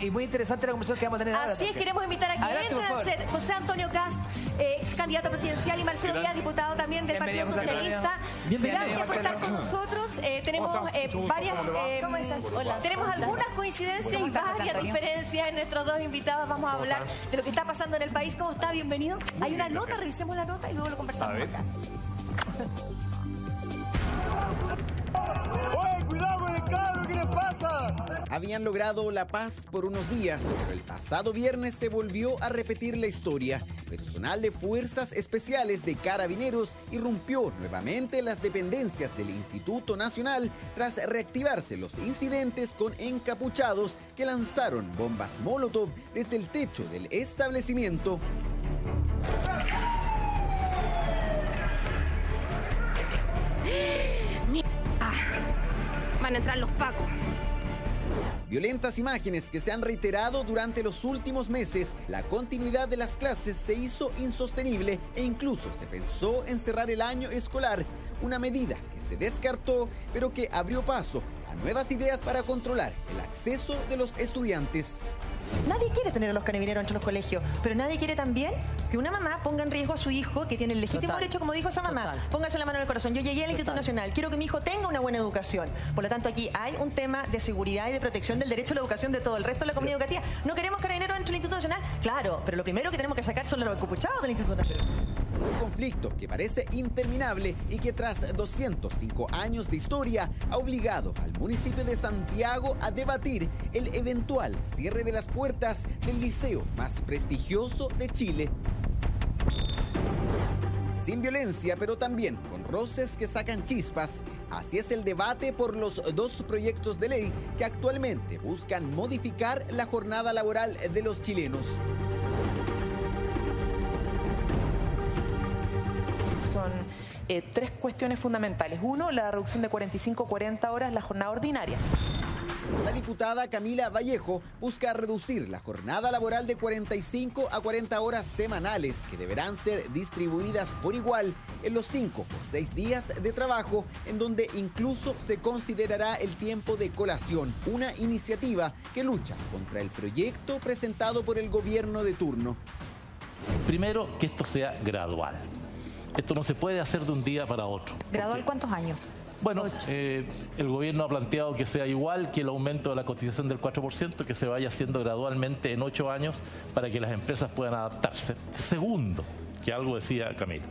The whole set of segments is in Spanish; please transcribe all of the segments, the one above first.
y muy interesante la conversación que vamos a tener ahora. Así es, queremos invitar a que entren José Antonio Cast, ex candidato presidencial, y Marcelo Díaz, diputado también del Partido Socialista. Gracias por estar con nosotros. Tenemos tenemos algunas coincidencias y varias diferencias en nuestros dos invitados. Vamos a hablar de lo que está pasando en el país. ¿Cómo está? Bienvenido. Hay una nota, revisemos la nota y luego lo conversamos acá. ¡Oye, cuidado con el cabro! ¿Qué les pasa? Habían logrado la paz por unos días, pero el pasado viernes se volvió a repetir la historia. Personal de Fuerzas Especiales de Carabineros irrumpió nuevamente las dependencias del Instituto Nacional tras reactivarse los incidentes con encapuchados que lanzaron bombas Molotov desde el techo del establecimiento. Van a entrar los pacos. Violentas imágenes que se han reiterado durante los últimos meses. La continuidad de las clases se hizo insostenible e incluso se pensó en cerrar el año escolar, una medida que se descartó, pero que abrió paso a nuevas ideas para controlar el acceso de los estudiantes. Nadie quiere tener a los carabineros entre los colegios, pero nadie quiere también que una mamá ponga en riesgo a su hijo, que tiene el legítimo derecho, como dijo esa mamá. Póngase la mano en el corazón. Yo llegué al Instituto Nacional, quiero que mi hijo tenga una buena educación. Por lo tanto, aquí hay un tema de seguridad y de protección del derecho a la educación de todo el resto de la comunidad educativa. ¿No queremos carabineros dentro del Instituto Nacional? Claro, pero lo primero que tenemos que sacar son los encapuchados del Instituto Nacional. Un conflicto que parece interminable y que tras 205 años de historia ha obligado al municipio de Santiago a debatir el eventual cierre de las puertas del liceo más prestigioso de Chile. Sin violencia, pero también con roces que sacan chispas. Así es el debate por los dos proyectos de ley que actualmente buscan modificar la jornada laboral de los chilenos. Son tres cuestiones fundamentales. Uno, la reducción de 45 a 40 horas la jornada ordinaria. La diputada Camila Vallejo busca reducir la jornada laboral de 45 a 40 horas semanales, que deberán ser distribuidas por igual en los 5 o 6 días de trabajo, en donde incluso se considerará el tiempo de colación, una iniciativa que lucha contra el proyecto presentado por el gobierno de turno. Primero, que esto sea gradual. Esto no se puede hacer de un día para otro. ¿Gradual cuántos años? Bueno, el gobierno ha planteado que sea igual que el aumento de la cotización del 4%, que se vaya haciendo gradualmente en 8 años para que las empresas puedan adaptarse. Segundo, que algo decía Camilo,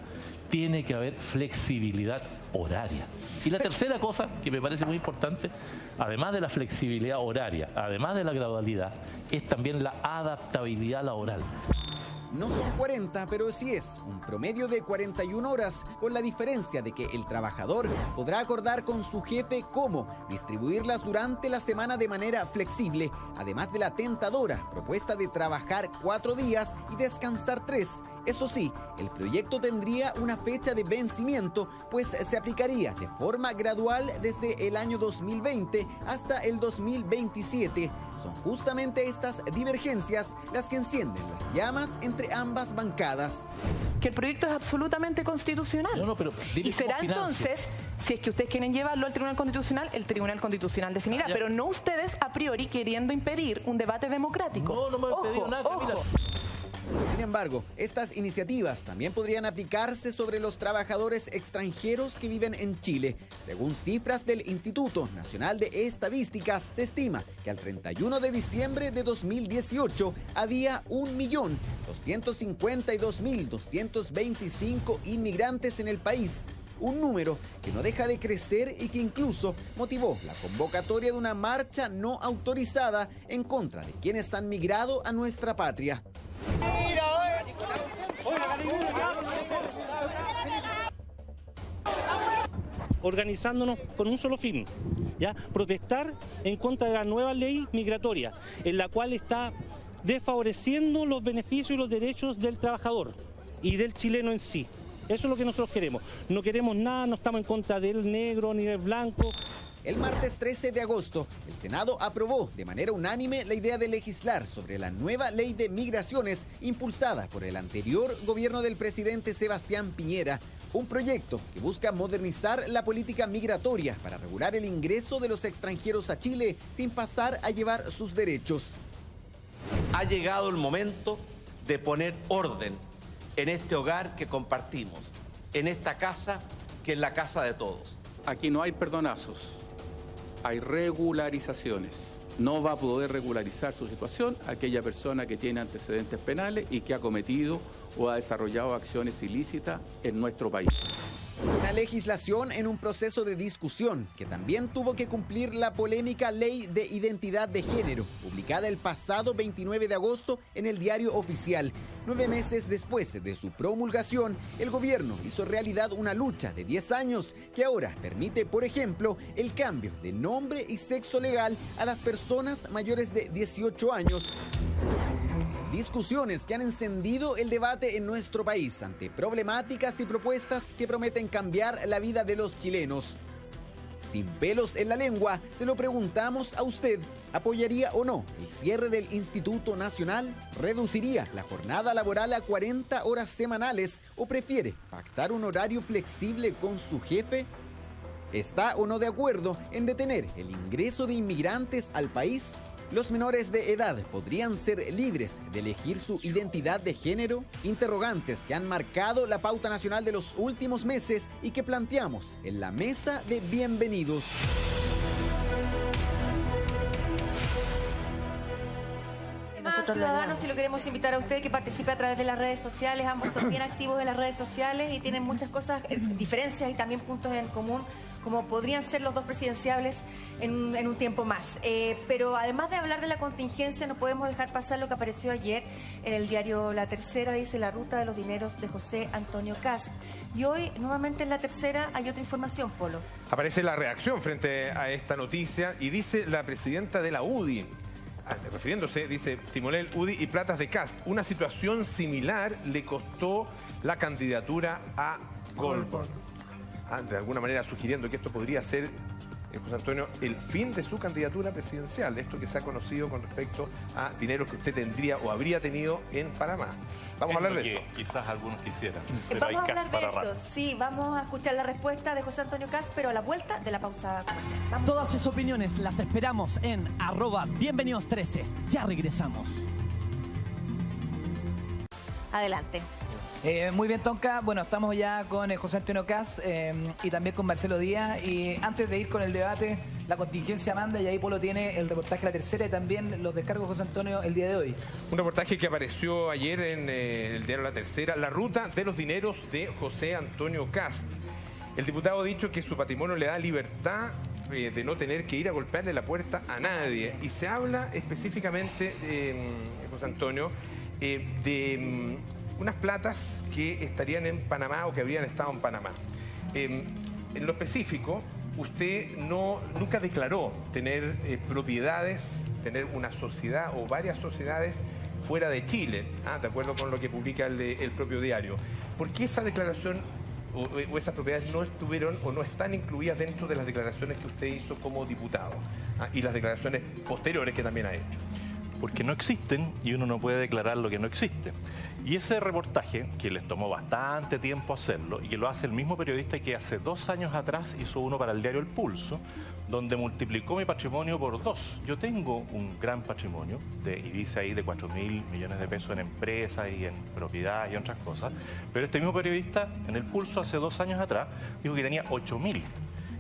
tiene que haber flexibilidad horaria. Y la tercera cosa, que me parece muy importante, además de la flexibilidad horaria, además de la gradualidad, es también la adaptabilidad laboral. No son 40, pero sí es un promedio de 41 horas, con la diferencia de que el trabajador podrá acordar con su jefe cómo distribuirlas durante la semana de manera flexible, además de la tentadora propuesta de trabajar 4 días y descansar 3. Eso sí, el proyecto tendría una fecha de vencimiento, pues se aplicaría de forma gradual desde el año 2020 hasta el 2027. Son justamente estas divergencias las que encienden las llamas entre ambas bancadas. Que el proyecto es absolutamente constitucional. Y será entonces, si es que ustedes quieren llevarlo al Tribunal Constitucional, el Tribunal Constitucional definirá, pero no ustedes a priori queriendo impedir un debate democrático. No me he pedido nada, Camila. Sin embargo, estas iniciativas también podrían aplicarse sobre los trabajadores extranjeros que viven en Chile. Según cifras del Instituto Nacional de Estadísticas, se estima que al 31 de diciembre de 2018 había 1.252.225 inmigrantes en el país. Un número que no deja de crecer y que incluso motivó la convocatoria de una marcha no autorizada en contra de quienes han migrado a nuestra patria. Organizándonos con un solo fin, ¿ya? Protestar en contra de la nueva ley migratoria, en la cual está desfavoreciendo los beneficios y los derechos del trabajador y del chileno en sí. Eso es lo que nosotros queremos. No queremos nada, no estamos en contra del negro ni del blanco. El martes 13 de agosto, el Senado aprobó de manera unánime la idea de legislar sobre la nueva ley de migraciones impulsada por el anterior gobierno del presidente Sebastián Piñera, un proyecto que busca modernizar la política migratoria para regular el ingreso de los extranjeros a Chile sin pasar a llevar sus derechos. Ha llegado el momento de poner orden en este hogar que compartimos, en esta casa que es la casa de todos. Aquí no hay perdonazos, hay regularizaciones. No va a poder regularizar su situación aquella persona que tiene antecedentes penales y que ha cometido o ha desarrollado acciones ilícitas en nuestro país. Una legislación en un proceso de discusión que también tuvo que cumplir la polémica Ley de Identidad de Género, publicada el pasado 29 de agosto en el Diario Oficial. 9 meses después de su promulgación, el gobierno hizo realidad una lucha de 10 años que ahora permite, por ejemplo, el cambio de nombre y sexo legal a las personas mayores de 18 años. Discusiones que han encendido el debate en nuestro país ante problemáticas y propuestas que prometen cambiar la vida de los chilenos. Sin pelos en la lengua, se lo preguntamos a usted. ¿Apoyaría o no el cierre del Instituto Nacional? ¿Reduciría la jornada laboral a 40 horas semanales? ¿O prefiere pactar un horario flexible con su jefe? ¿Está o no de acuerdo en detener el ingreso de inmigrantes al país? ¿Los menores de edad podrían ser libres de elegir su identidad de género? Interrogantes que han marcado la pauta nacional de los últimos meses y que planteamos en la mesa de bienvenidos. Ciudadanos, y lo queremos invitar a usted que participe a través de las redes sociales. Ambos son bien activos en las redes sociales y tienen muchas cosas, diferencias y también puntos en común, como podrían ser los dos presidenciables en un tiempo más. Pero además de hablar de la contingencia, no podemos dejar pasar lo que apareció ayer en el diario La Tercera. Dice: la ruta de los dineros de José Antonio Kast. Y hoy, nuevamente en La Tercera, hay otra información, Polo. Aparece la reacción frente a esta noticia y dice la presidenta de la UDI, refiriéndose, dice: Timonel, UDI y platas de Kast. Una situación similar le costó la candidatura a Goldberg. De alguna manera sugiriendo que esto podría ser, José Antonio, el fin de su candidatura presidencial. Esto que se ha conocido con respecto a dineros que usted tendría o habría tenido en Panamá. Vamos a hablar de eso. Quizás algunos quisieran. Pero vamos hay a hablar de eso. Sí, vamos a escuchar la respuesta de José Antonio Kast, pero a la vuelta de la pausa comercial. Vamos. Todas sus opiniones las esperamos en @bienvenidos13. Ya regresamos. Adelante. Muy bien, Tonka. Bueno, estamos ya con José Antonio Kast y también con Marcelo Díaz. Y antes de ir con el debate, la contingencia manda, y ahí Polo tiene el reportaje de La Tercera y también los descargos de José Antonio el día de hoy. Un reportaje que apareció ayer en el diario La Tercera: la ruta de los dineros de José Antonio Kast. El diputado ha dicho que su patrimonio le da libertad de no tener que ir a golpearle la puerta a nadie. Y se habla específicamente, José Antonio, de unas platas que estarían en Panamá o que habrían estado en Panamá. En lo específico, usted nunca declaró tener propiedades, tener una sociedad o varias sociedades fuera de Chile, de acuerdo con lo que publica el propio diario. ¿Por qué esa declaración o esas propiedades no estuvieron o no están incluidas dentro de las declaraciones que usted hizo como diputado y las declaraciones posteriores que también ha hecho? Porque no existen y uno no puede declarar lo que no existe. Y ese reportaje, que les tomó bastante tiempo hacerlo, y que lo hace el mismo periodista que hace 2 años atrás hizo uno para el diario El Pulso, donde multiplicó mi patrimonio por 2. Yo tengo un gran patrimonio, y dice ahí de 4.000 millones de pesos en empresas y en propiedades y otras cosas, pero este mismo periodista en El Pulso hace 2 años atrás dijo que tenía 8.000.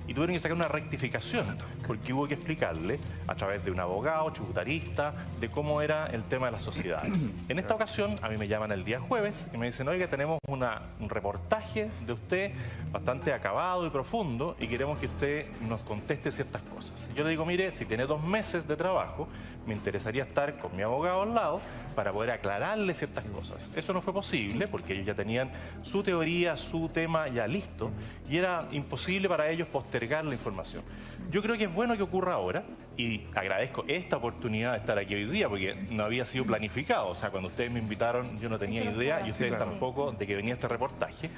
Y tuvieron que sacar una rectificación, porque hubo que explicarle a través de un abogado, tributarista, de cómo era el tema de las sociedades. En esta ocasión, a mí me llaman el día jueves y me dicen: oiga, tenemos un reportaje de usted bastante acabado y profundo y queremos que usted nos conteste ciertas cosas. Yo le digo: mire, si tiene 2 meses de trabajo, me interesaría estar con mi abogado al lado para poder aclararle ciertas cosas. Eso no fue posible porque ellos ya tenían su teoría, su tema ya listo y era imposible para ellos postergar la información. Yo creo que es bueno que ocurra ahora y agradezco esta oportunidad de estar aquí hoy día porque no había sido planificado. O sea, cuando ustedes me invitaron yo no tenía idea y ustedes tampoco de que venía este reportaje.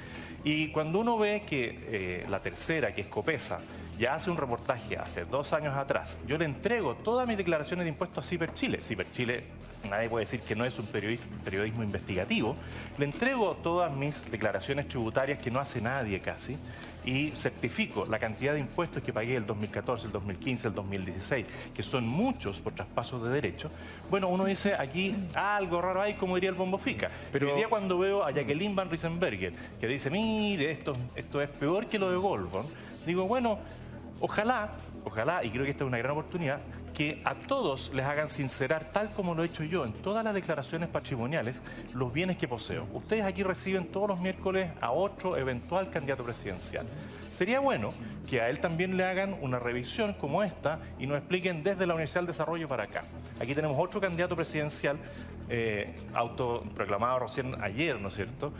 Y cuando uno ve que La Tercera, que es Copesa, ya hace un reportaje hace 2 años atrás, yo le entrego todas mis declaraciones de impuestos a Ciper Chile. Ciper Chile, nadie puede decir que no es un periodismo investigativo. Le entrego todas mis declaraciones tributarias que no hace nadie casi. y certifico la cantidad de impuestos que pagué el 2014, el 2015, el 2016, que son muchos por traspasos de derechos, bueno, uno dice aquí algo raro hay, como diría el Bombo Fica. Pero hoy día cuando veo a Jacqueline Van Riesenberger, que dice, mire, esto es peor que lo de Goldborn, digo, bueno, ojalá, y creo que esta es una gran oportunidad, que a todos les hagan sincerar, tal como lo he hecho yo en todas las declaraciones patrimoniales, los bienes que poseo. Ustedes aquí reciben todos los miércoles a otro eventual candidato presidencial. Sería bueno que a él también le hagan una revisión como esta y nos expliquen desde la Universidad del Desarrollo para acá. Aquí tenemos otro candidato presidencial, autoproclamado recién ayer, ¿no es cierto?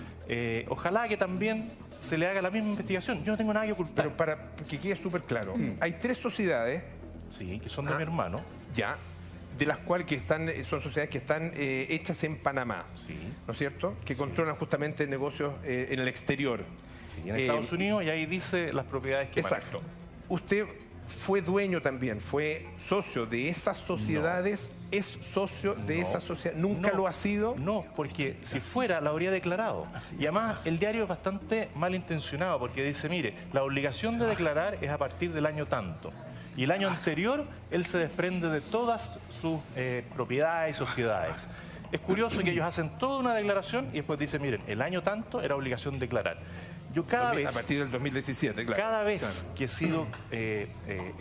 Ojalá que también se le haga la misma investigación. Yo no tengo nada que ocultar. Pero para que quede súper claro, hay 3 sociedades. Sí, que son de mi hermano. Ya, de las cuales son sociedades que están hechas en Panamá, sí, ¿no es cierto? Que controlan justamente negocios en el exterior. Sí, en Estados Unidos, y ahí dice las propiedades que exacto. maneja. Usted fue dueño también, fue socio de esas sociedades, es socio de esa sociedad, ¿nunca lo ha sido? No, porque si fuera, la habría declarado. Y además, el diario es bastante malintencionado, porque dice, mire, la obligación de declarar es a partir del año tanto. Y el año anterior, él se desprende de todas sus propiedades y sociedades. Es curioso que ellos hacen toda una declaración y después dicen, miren, el año tanto era obligación de declarar. Yo cada vez... A partir del 2017, claro. Cada vez que he sido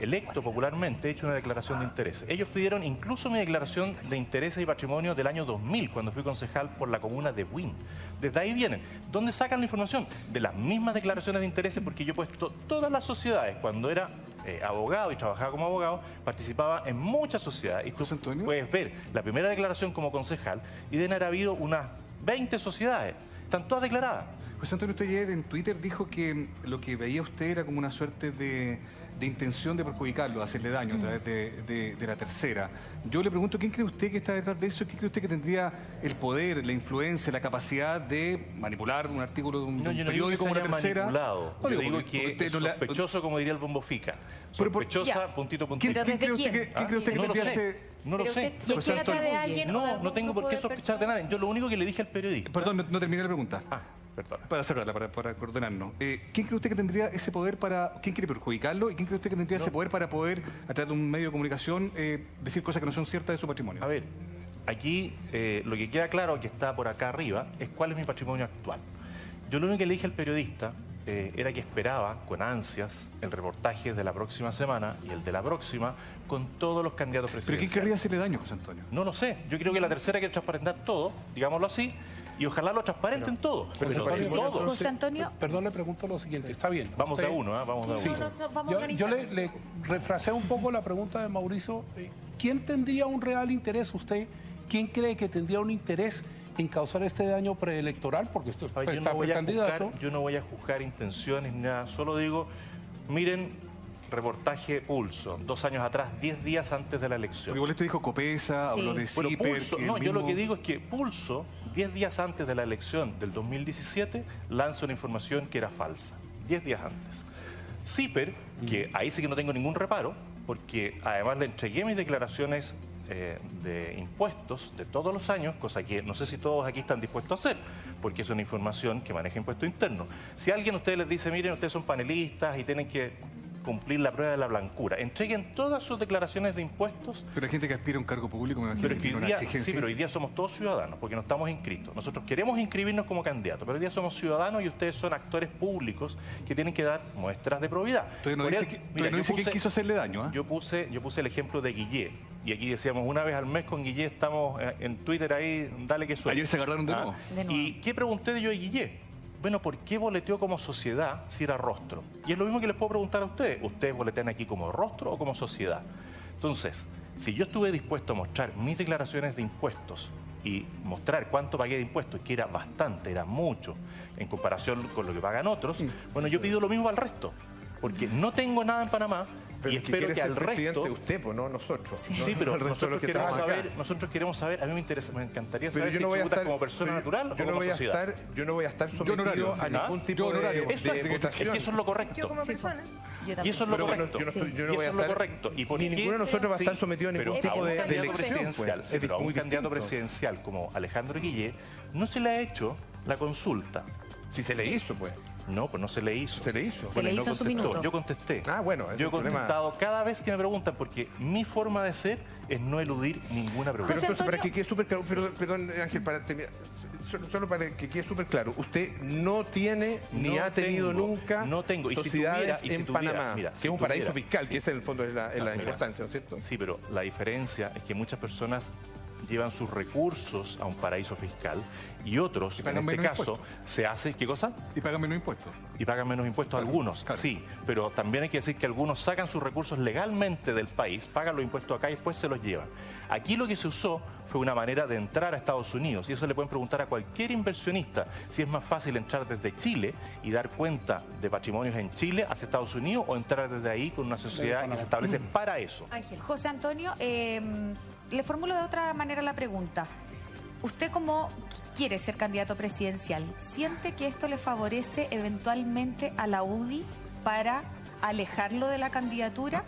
electo popularmente, he hecho una declaración de intereses. Ellos pidieron incluso mi declaración de intereses y patrimonio del año 2000, cuando fui concejal por la comuna de Buin. Desde ahí vienen. ¿Dónde sacan la información? De las mismas declaraciones de intereses, porque yo he puesto todas las sociedades, cuando era abogado y trabajaba como abogado, participaba en muchas sociedades. Y tú puedes ver la primera declaración como concejal y deben haber habido unas 20 sociedades. Están todas declaradas. José Antonio, usted ayer en Twitter dijo que lo que veía usted era como una suerte de intención de perjudicarlo, de hacerle daño a través de la tercera. Yo le pregunto, ¿quién cree usted que está detrás de eso? ¿Quién cree usted que tendría el poder, la influencia, la capacidad de manipular un artículo de un periódico como la tercera? Manipulado. Yo digo que es sospechoso, como diría el Bombo Fica. Sospechosa, puntito. ¿Quién cree usted que tendría ese...? No lo sé. No tengo por qué sospechar de nada. Yo lo único que le dije al periodista... Perdón, no terminé la pregunta. Perdón. Para cerrarla, para coordenarnos. ¿Quién cree usted que tendría ese poder para... ¿Quién quiere perjudicarlo? ¿Y quién cree usted que tendría ese poder para poder, a través de un medio de comunicación, decir cosas que no son ciertas de su patrimonio? A ver, aquí lo que queda claro que está por acá arriba es cuál es mi patrimonio actual. Yo lo único que le dije al periodista era que esperaba con ansias el reportaje de la próxima semana y el de la próxima con todos los candidatos presidenciales. ¿Pero quién querría hacerle daño, José Antonio? No lo sé. Yo creo que la tercera quiere transparentar todo, digámoslo así, y ojalá lo transparenten todo. José Antonio. Perdón, le pregunto lo siguiente. Está bien. Vamos de uno, vamos de uno. Yo le refraseo un poco la pregunta de Mauricio. ¿Quién tendría un real interés? ¿Usted quién cree que tendría un interés en causar este daño preelectoral? Porque usted está precandidato. Yo no voy a juzgar intenciones ni nada. Solo digo, miren, reportaje Pulso, 2 años atrás, 10 días antes de la elección. Igual usted dijo Copesa, habló de CIPER... Yo lo que digo es que Pulso, 10 días antes de la elección del 2017, lanza una información que era falsa. 10 días antes. CIPER, que ahí sí que no tengo ningún reparo, porque además le entregué mis declaraciones de impuestos de todos los años, cosa que no sé si todos aquí están dispuestos a hacer, porque es una información que maneja impuesto interno. Si alguien a ustedes les dice, miren, ustedes son panelistas y tienen que cumplir la prueba de la blancura, entreguen todas sus declaraciones de impuestos. Pero hay gente que aspira a un cargo público, me imagino. Pero es que hoy día, sí, pero hoy día somos todos ciudadanos, porque no estamos inscritos. Nosotros queremos inscribirnos como candidatos, pero hoy día somos ciudadanos y ustedes son actores públicos que tienen que dar muestras de probidad. Entonces no dice quién quiso hacerle daño, ¿eh? Yo puse el ejemplo de Guillé, y aquí decíamos, una vez al mes con Guillé estamos en Twitter ahí, dale que suena. Ayer se agarraron de nuevo. ¿Y qué pregunté yo de Guillé? Bueno, ¿por qué boleteó como sociedad si era rostro? Y es lo mismo que les puedo preguntar a ustedes. ¿Ustedes boletean aquí como rostro o como sociedad? Entonces, si yo estuve dispuesto a mostrar mis declaraciones de impuestos y mostrar cuánto pagué de impuestos, que era bastante, era mucho, en comparación con lo que pagan otros, bueno, yo pido lo mismo al resto, porque no tengo nada en Panamá. Pero y espero que al resto... usted, pues no nosotros. Sí, pero nosotros queremos saber, a mí me encantaría saber si tributas como persona natural o como sociedad. Yo no voy a estar sometido a ningún tipo de votación. Es que eso es lo correcto. Yo como persona. Y eso es lo correcto. Yo no voy a estar... Ni ninguno de nosotros va a estar sometido a ningún tipo de elección. Pero a un candidato presidencial como Alejandro Guillé no se le ha hecho la consulta. Si se le hizo, pues. No, pues no se le hizo. ¿Se le hizo? Se le hizo en su minuto. Yo contesté. Ah, bueno. Yo he contestado cada vez que me preguntan, porque mi forma de ser es no eludir ninguna pregunta. Pero entonces, para que quede súper claro, perdón, Ángel, para terminar, solo para que quede súper claro, usted no tiene ni ha tenido nunca sociedades en Panamá, mira, que es un paraíso fiscal, que ese en el fondo es la importancia, ¿no es cierto? Sí, pero la diferencia es que muchas personas llevan sus recursos a un paraíso fiscal y otros, en este caso, se hace, ¿qué cosa? Y pagan menos impuestos. Y pagan menos impuestos algunos, sí, pero también hay que decir que algunos sacan sus recursos legalmente del país, pagan los impuestos acá y después se los llevan. Aquí lo que se usó fue una manera de entrar a Estados Unidos y eso le pueden preguntar a cualquier inversionista si es más fácil entrar desde Chile y dar cuenta de patrimonios en Chile hacia Estados Unidos o entrar desde ahí con una sociedad que se establece para eso. Ángel. José Antonio, le formulo de otra manera la pregunta. Usted, como quiere ser candidato presidencial, ¿siente que esto le favorece eventualmente a la UDI para alejarlo de la candidatura?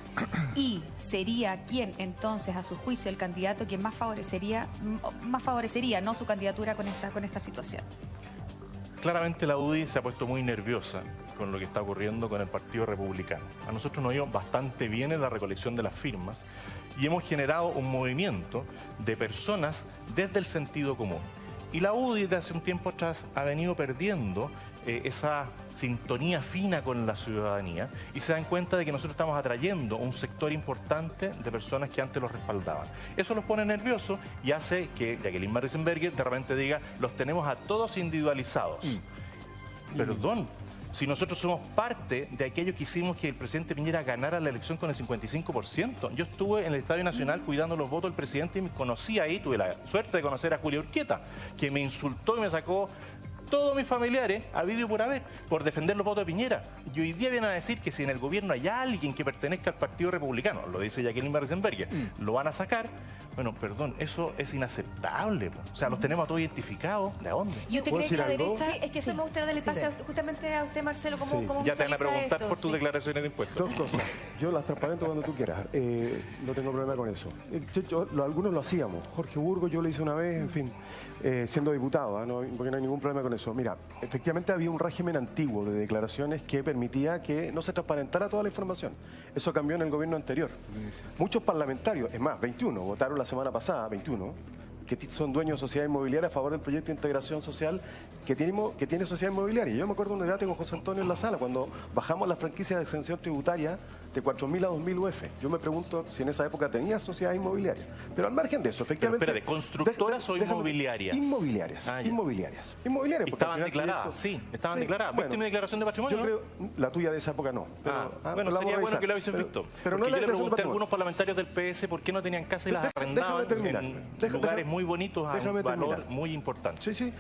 ¿Y sería quien entonces, a su juicio, el candidato quien más favorecería no su candidatura con esta situación? Claramente la UDI se ha puesto muy nerviosa con lo que está ocurriendo con el Partido Republicano. A nosotros nos ha ido bastante bien en la recolección de las firmas y hemos generado un movimiento de personas desde el sentido común. Y la UDI desde hace un tiempo atrás ha venido perdiendo esa sintonía fina con la ciudadanía y se dan cuenta de que nosotros estamos atrayendo un sector importante de personas que antes los respaldaban. Eso los pone nerviosos y hace que Jacqueline Van Riesenberghe de repente diga, los tenemos a todos individualizados. Perdón, si nosotros somos parte de aquello que hicimos que el presidente Piñera ganara la elección con el 55%. Yo estuve en el Estadio Nacional cuidando los votos del presidente y me conocí ahí, tuve la suerte de conocer a Julio Urquieta, que me insultó y me sacó todos mis familiares a vídeo por haber, por defender los votos de Piñera. Y hoy día vienen a decir que si en el gobierno hay alguien que pertenezca al Partido Republicano, lo dice Jacqueline Van Riesenberghe, lo van a sacar. Bueno, perdón, eso es inaceptable. O sea, los tenemos a todos identificados. ¿De dónde? Yo te creo que la derecha... Sí, es que eso me gustaría darle pase justamente a usted, Marcelo, cómo ya te van a preguntar por tus declaraciones de impuestos. Dos cosas. Yo las transparento cuando tú quieras. No tengo problema con eso. Algunos lo hacíamos. Jorge Burgos, yo lo hice una vez, en fin, siendo diputado, ¿no? Porque no hay ningún problema con eso. Mira, efectivamente había un régimen antiguo de declaraciones que permitía que no se transparentara toda la información. Eso cambió en el gobierno anterior. Muchos parlamentarios, es más, 21, votaron la semana pasada, 21, que son dueños de sociedad inmobiliaria a favor del proyecto de integración social que tiene sociedad inmobiliaria. Yo me acuerdo de un debate con José Antonio en la sala, cuando bajamos la franquicia de exención tributaria de 4.000 a 2.000 UF. Yo me pregunto si en esa época tenía sociedad inmobiliaria. Pero al margen de eso, efectivamente... Pero espérate, ¿constructoras o inmobiliarias? Inmobiliarias. Inmobiliarias. Inmobiliarias. Estaban declaradas, sí, estaban declaradas. ¿Viste mi declaración de patrimonio? Yo creo, la tuya de esa época no. Pero, bueno, sería bueno que lo hubiesen visto. Pero no, yo le pregunté a algunos parlamentarios del PS por qué no tenían casa y las arrendaban en lugares muy bonitos a un valor muy importante. Sí, sí.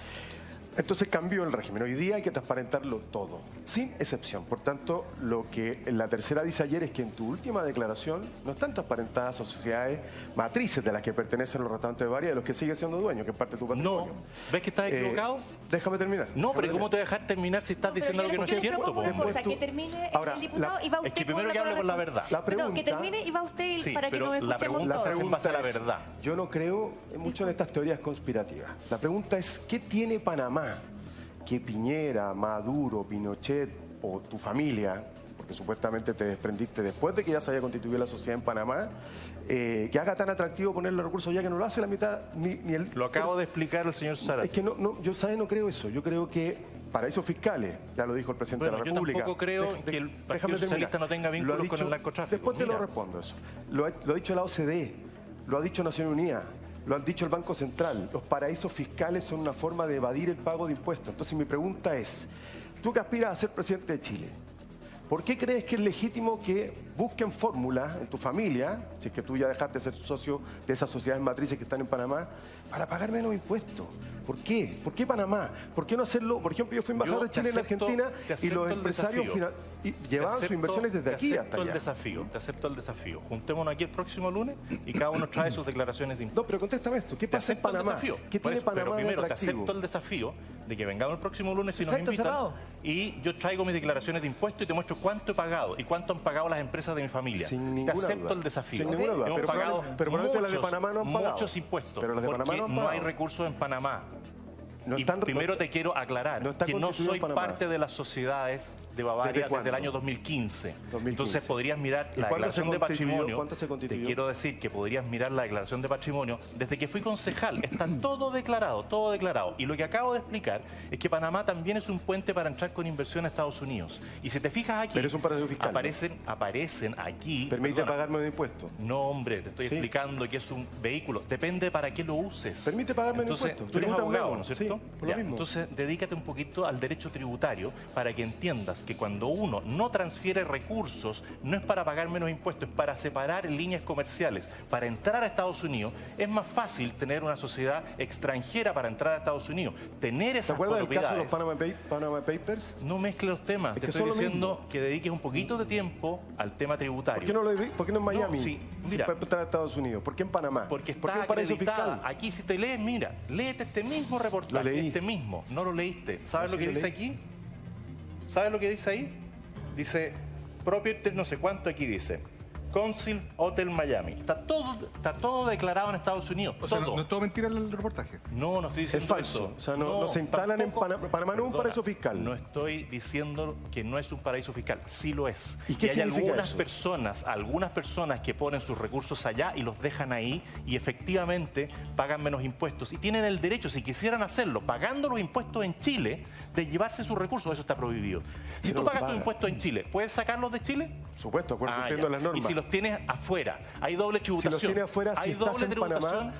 Entonces cambió el régimen. Hoy día hay que transparentarlo todo, sin excepción. Por tanto, lo que la tercera dice ayer es que en tu última declaración no están transparentadas las sociedades matrices de las que pertenecen los restaurantes de varias de los que sigue siendo dueño, que es parte de tu patrimonio. No. ¿Ves que estás equivocado? Déjame terminar. No, pero ¿cómo te voy a dejar terminar si estás diciendo algo que no es cierto? Una cosa, que termine el diputado y va usted. Es que primero que hable con la verdad. No, que termine y va usted para que nos escuchemos todos. La pregunta es la verdad. Yo no creo mucho en estas teorías conspirativas. La pregunta es, ¿qué tiene Panamá que Piñera, Maduro, Pinochet o tu familia, porque supuestamente te desprendiste después de que ya se haya constituido la sociedad en Panamá, que haga tan atractivo ponerle recursos ya que no lo hace la mitad ni el... Lo acabo de explicar el señor Zárate. Es que yo no creo eso. Yo creo que paraísos fiscales, ya lo dijo el presidente de la República. Yo tampoco creo que el Partido Socialista no tenga vínculos con el narcotráfico. Después te lo respondo eso. Lo ha dicho la OCDE, lo ha dicho Naciones Unidas, lo han dicho el Banco Central. Los paraísos fiscales son una forma de evadir el pago de impuestos. Entonces mi pregunta es, tú que aspiras a ser presidente de Chile, ¿por qué crees que es legítimo que busquen fórmulas en tu familia, si es que tú ya dejaste de ser socio de esas sociedades matrices que están en Panamá, para pagar menos impuestos? ¿Por qué? ¿Por qué Panamá? ¿Por qué no hacerlo? Por ejemplo, yo fui embajador de Chile en Argentina y los empresarios llevaban sus inversiones desde aquí hasta allá. Te acepto el desafío. Juntémonos aquí el próximo lunes y cada uno trae sus declaraciones de impuestos. No, pero contéstame esto. ¿Qué pasa en Panamá? ¿Qué tiene Panamá pero primero de atractivo? te acepto el desafío de que vengamos el próximo lunes si nos invitan y yo traigo mis declaraciones de impuestos y te muestro cuánto he pagado y cuánto han pagado las empresas de mi familia. Te acepto el desafío. Sin ninguna duda. Hemos pagado pero las de Panamá no han pagado. Muchos impuestos pero las de Panamá porque no hay recursos en Panamá. primero te quiero aclarar que no soy parte de las sociedades de Bavaria desde el año 2015. Entonces podrías mirar la declaración de patrimonio. ¿Cuánto se constituyó? Te quiero decir que podrías mirar la declaración de patrimonio desde que fui concejal. Está todo declarado, todo declarado. Y lo que acabo de explicar es que Panamá también es un puente para entrar con inversión a Estados Unidos. Y si te fijas aquí, pero es un paraíso fiscal, aparecen aquí. ¿Permite pagarme de impuestos? No, hombre, te estoy explicando que es un vehículo. Depende para qué lo uses. Permite pagarme de impuestos. Tú eres abogado, ¿no es cierto? Sí, por lo mismo. Entonces, dedícate un poquito al derecho tributario para que entiendas que cuando uno no transfiere recursos, no es para pagar menos impuestos, es para separar líneas comerciales. Para entrar a Estados Unidos es más fácil tener una sociedad extranjera para entrar a Estados Unidos. Tener esas propiedades. ¿Te acuerdas del caso de los Panama Papers? No mezcles los temas. Te estoy diciendo que dediques un poquito de tiempo al tema tributario. ¿Por qué no en Miami? No, sí, mira. Para entrar a Estados Unidos. ¿Por qué en Panamá? Porque ¿Por qué está un paraíso acreditada. fiscal? Aquí si te lees, mira, léete este mismo reportaje. Lo leí. Este mismo. No lo leíste. ¿Sabes No, lo que sí, dice aquí? ¿Sabes lo que dice ahí? Dice, property no sé cuánto aquí dice. Council Hotel Miami. Está todo declarado en Estados Unidos. O sea, no es todo mentira el reportaje. No estoy diciendo es falso. eso. O sea, no se instalan en Panamá. Panamá no es un paraíso fiscal. No estoy diciendo que no es un paraíso fiscal. Sí lo es. ¿Y qué significa eso? Algunas personas que ponen sus recursos allá y los dejan ahí y efectivamente pagan menos impuestos. Y tienen el derecho, si quisieran hacerlo, pagando los impuestos en Chile, de llevarse sus recursos. Eso está prohibido. Si tú pagas tus impuestos en Chile, ¿puedes sacarlos de Chile? Por supuesto, cumpliendo las normas. Y si los tienes afuera, hay doble tributación. Si los tienes afuera, si estás en Panamá,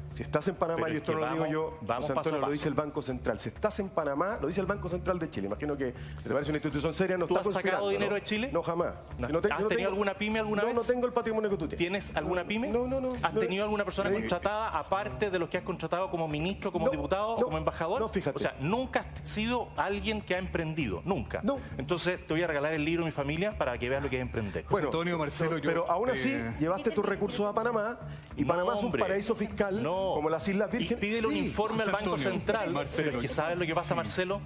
si estás en Panamá, y esto no lo digo yo, José Antonio, lo dice el Banco Central. Si estás en Panamá, lo dice el Banco Central de Chile. Imagino que te parece una institución seria, no está conspirando. ¿Tú has sacado dinero de Chile? No, jamás. ¿Has tenido alguna pyme alguna vez? No tengo el patrimonio que tú tienes. ¿Tienes alguna pyme? No. ¿Has tenido alguna persona contratada, aparte de los que has contratado como ministro, como diputado o como embajador? No, fíjate. O sea, nunca has sido alguien que ha emprendido, nunca. No. Entonces, te voy a regalar el libro a mi familia para que veas lo que es emprender. Bueno, Antonio, Marcelo, pero aún así llevaste tus recursos a Panamá y Panamá es un paraíso fiscal como las Islas Vírgenes. Pídele un informe al Banco Central. Pero es que ¿sabes lo que pasa, Marcelo?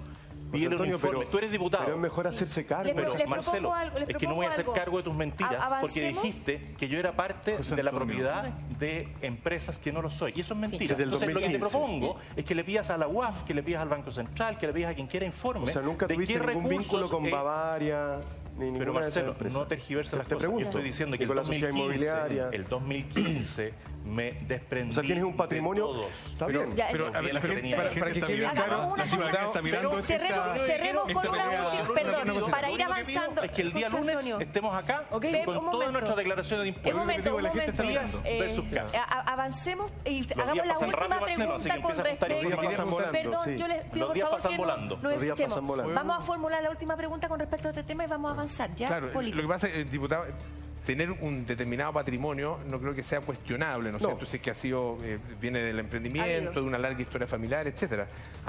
Pídele un informe. Tú eres diputado. Pero es mejor hacerse cargo. Pero, Marcelo, es que no voy a hacer cargo de tus mentiras porque dijiste que yo era parte de la propiedad de empresas que no lo soy. Y eso es mentira. Entonces, lo que te propongo es que le pidas a la UAF, que le pidas al Banco Central, que le pidas a quien quiera informe. O sea, nunca tuviste ningún vínculo con Bavaria. Pero Marcelo, no tergiverses las cosas. Yo estoy diciendo que el 2015 me desprendí. O sea, tienes un patrimonio. De todos. Está bien. Pero para que quede claro, la ciudad está mirando. Cerremos con una última. Perdón, para ir avanzando. Es que el día lunes estemos acá con todas nuestras declaraciones de impuestos. Un momento. Avancemos y hagamos la última pregunta con respecto. Perdón, yo les pido por favor que nos escuchemos. Vamos a formular la última pregunta con respecto a este tema y vamos a avanzar. ¿Ya? Claro, lo que pasa es, diputado, tener un determinado patrimonio no creo que sea cuestionable, ¿no es cierto? Si es que ha sido, viene del emprendimiento, de una larga historia familiar, etcétera,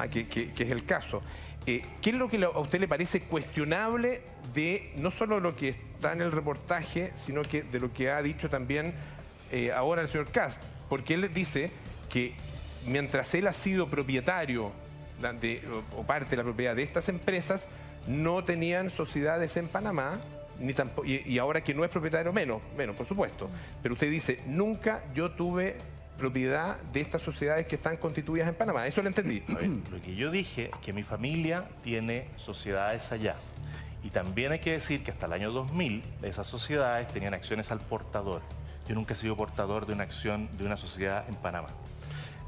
que es el caso. ¿Qué es lo que a usted le parece cuestionable de no solo lo que está en el reportaje, sino que de lo que ha dicho también ahora el señor Kast? Porque él dice que mientras él ha sido propietario o parte de la propiedad de estas empresas, no tenían sociedades en Panamá, ni tampoco, y ahora que no es propietario, menos, por supuesto. Pero usted dice, nunca yo tuve propiedad de estas sociedades que están constituidas en Panamá. Eso lo entendí. A ver, lo que yo dije es que mi familia tiene sociedades allá. Y también hay que decir que hasta el año 2000 esas sociedades tenían acciones al portador. Yo nunca he sido portador de una acción de una sociedad en Panamá.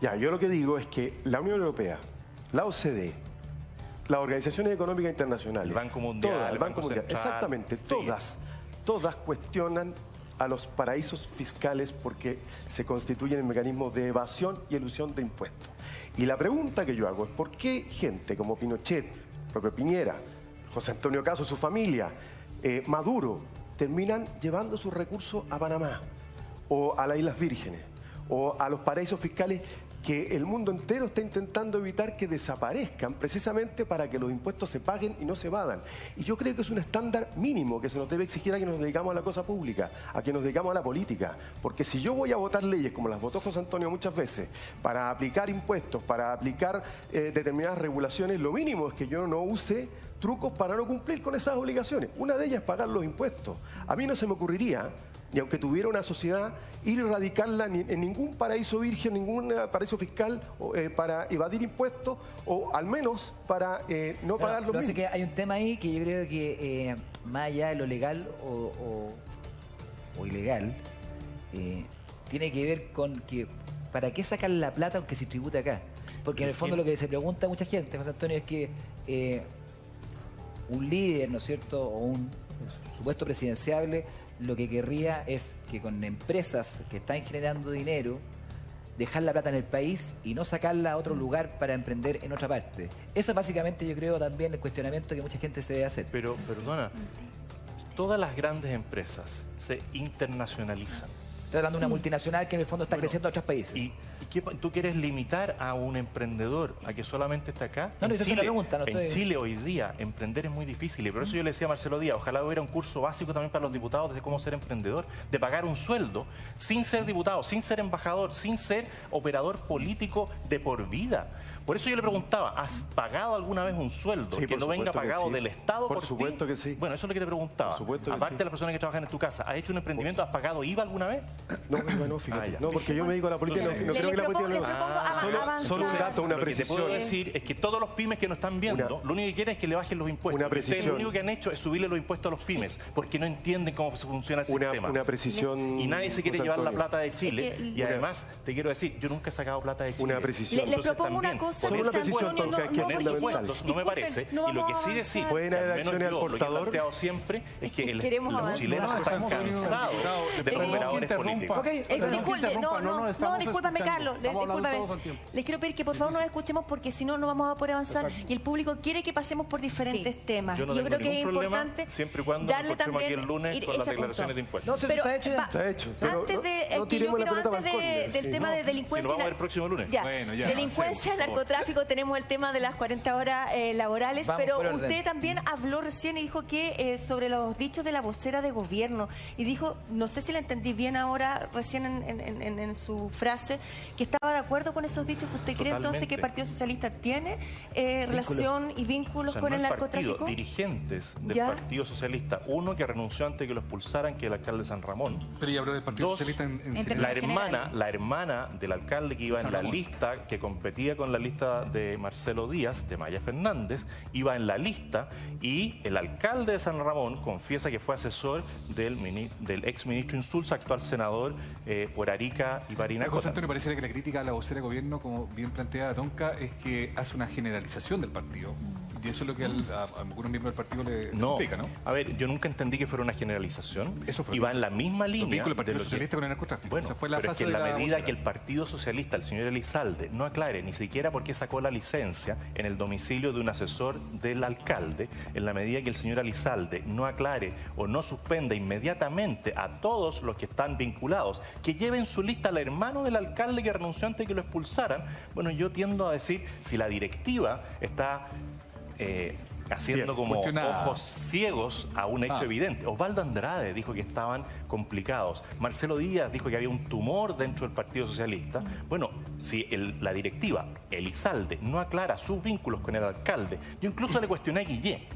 Ya, yo lo que digo es que la Unión Europea, la OCDE, las organizaciones económicas internacionales, el Banco Mundial, el Banco Mundial, Central, exactamente, todas cuestionan a los paraísos fiscales porque se constituyen en mecanismos de evasión y elusión de impuestos. Y la pregunta que yo hago es ¿por qué gente como Pinochet, propio Piñera, José Antonio Castro, su familia, Maduro, terminan llevando sus recursos a Panamá o a las Islas Vírgenes o a los paraísos fiscales que el mundo entero está intentando evitar que desaparezcan precisamente para que los impuestos se paguen y no se evadan? Y yo creo que es un estándar mínimo que se nos debe exigir a que nos dedicamos a la cosa pública, a que nos dedicamos a la política. Porque si yo voy a votar leyes como las votó José Antonio muchas veces, para aplicar impuestos, para aplicar determinadas regulaciones, lo mínimo es que yo no use trucos para no cumplir con esas obligaciones. Una de ellas es pagar los impuestos. A mí no se me ocurriría ni aunque tuviera una sociedad, ir a radicarla en ningún paraíso virgen, ningún paraíso fiscal para evadir impuestos o al menos para no pagar lo mismo. Que hay un tema ahí que yo creo que más allá de lo legal o ilegal, tiene que ver con que ¿para qué sacar la plata aunque se tribute acá? Porque en el fondo lo que se pregunta a mucha gente, José Antonio, es que un líder, ¿no es cierto?, o un supuesto presidenciable, lo que querría es que con empresas que están generando dinero, dejar la plata en el país y no sacarla a otro lugar para emprender en otra parte. Eso es básicamente, yo creo, también el cuestionamiento que mucha gente se debe hacer. Pero, perdona, todas las grandes empresas se internacionalizan. Estoy hablando de una multinacional que en el fondo está creciendo a otros países. ¿Y qué, tú quieres limitar a un emprendedor a que solamente está acá? No, no, Chile, pregunta, no en Chile hoy día emprender es muy difícil y por eso yo le decía a Marcelo Díaz, ojalá hubiera un curso básico también para los diputados de cómo ser emprendedor, de pagar un sueldo sin ser diputado, sin ser embajador, sin ser operador político de por vida. Por eso yo le preguntaba, ¿has pagado alguna vez un sueldo que no venga pagado del Estado por supuesto ti? Que sí. Bueno, eso es lo que te preguntaba. Aparte de las personas que trabajan en tu casa, ¿has hecho un emprendimiento? ¿Has pagado IVA alguna vez? No, no, fíjate. No, porque yo me dedico a la política, no creo que la política solo un dato, una precisión. Lo que te puedo decir es que todos los pymes que nos están viendo, lo único que quieren es que le bajen los impuestos. Una precisión. Ustedes lo único que han hecho es subirle los impuestos a los pymes, porque no entienden cómo funciona el sistema. Una precisión. Y nadie se quiere llevar la plata de Chile. Y además, te quiero decir, yo nunca he sacado plata de Chile. Una precisión. Les propongo una cosa. Solo una precisión. No me parece. Y lo que sí decir, pueden haber acciones al portador. Lo que he planteado siempre es que los chilenos están cansados de operadores políticos. Discúlpame, Carlos. Les quiero pedir que por favor nos escuchemos porque si no, no vamos a poder avanzar. Y el público quiere que pasemos por diferentes temas. Yo creo que es importante siempre y cuando darle también aquí el lunes con las declaraciones de impuestos. No, pero está hecho. Antes del tema de delincuencia. Lo vamos a ver el próximo lunes. Delincuencia, narcotráfico, tenemos el tema de las 40 horas laborales, pero usted también habló recién y dijo que sobre los dichos de la vocera de gobierno y dijo, no sé si la entendí bien ahora recién en su frase, que estaba de acuerdo con esos dichos, que usted cree entonces que el Partido Socialista tiene relación y vínculos con el narcotráfico. Dirigentes del Partido Socialista, uno que renunció antes de que lo expulsaran, que el alcalde de San Ramón. Pero ya habló del Partido Socialista la hermana del alcalde que iba en la lista, que competía con la lista de Marcelo Díaz, de Maya Fernández, iba en la lista y el alcalde de San Ramón confiesa que fue asesor del ex ministro Insulza, actual senador por Arica y Parinacota. José Antonio, pareciera que la crítica a la vocera de gobierno, como bien planteada Tonka, es que hace una generalización del partido. Y eso es lo que a algunos miembros del partido le complica, ¿no? A ver, yo nunca entendí que fuera una generalización. Eso fue. Y va en la misma línea. El Partido Socialista con el narcotráfico. Bueno, esa fue la pero fase es que en de la medida que el Partido Socialista, el señor Elizalde, no aclare ni siquiera por qué sacó la licencia en el domicilio de un asesor del alcalde, en la medida que el señor Elizalde no aclare o no suspenda inmediatamente a todos los que están vinculados, que lleven su lista al hermano del alcalde que renunció antes de que lo expulsaran, bueno, yo tiendo a decir, si la directiva está haciendo como ojos ciegos a un hecho evidente. Osvaldo Andrade dijo que estaban complicados. Marcelo Díaz dijo que había un tumor dentro del Partido Socialista. Bueno, si la directiva, Elizalde, no aclara sus vínculos con el alcalde, yo incluso le cuestioné a Guillé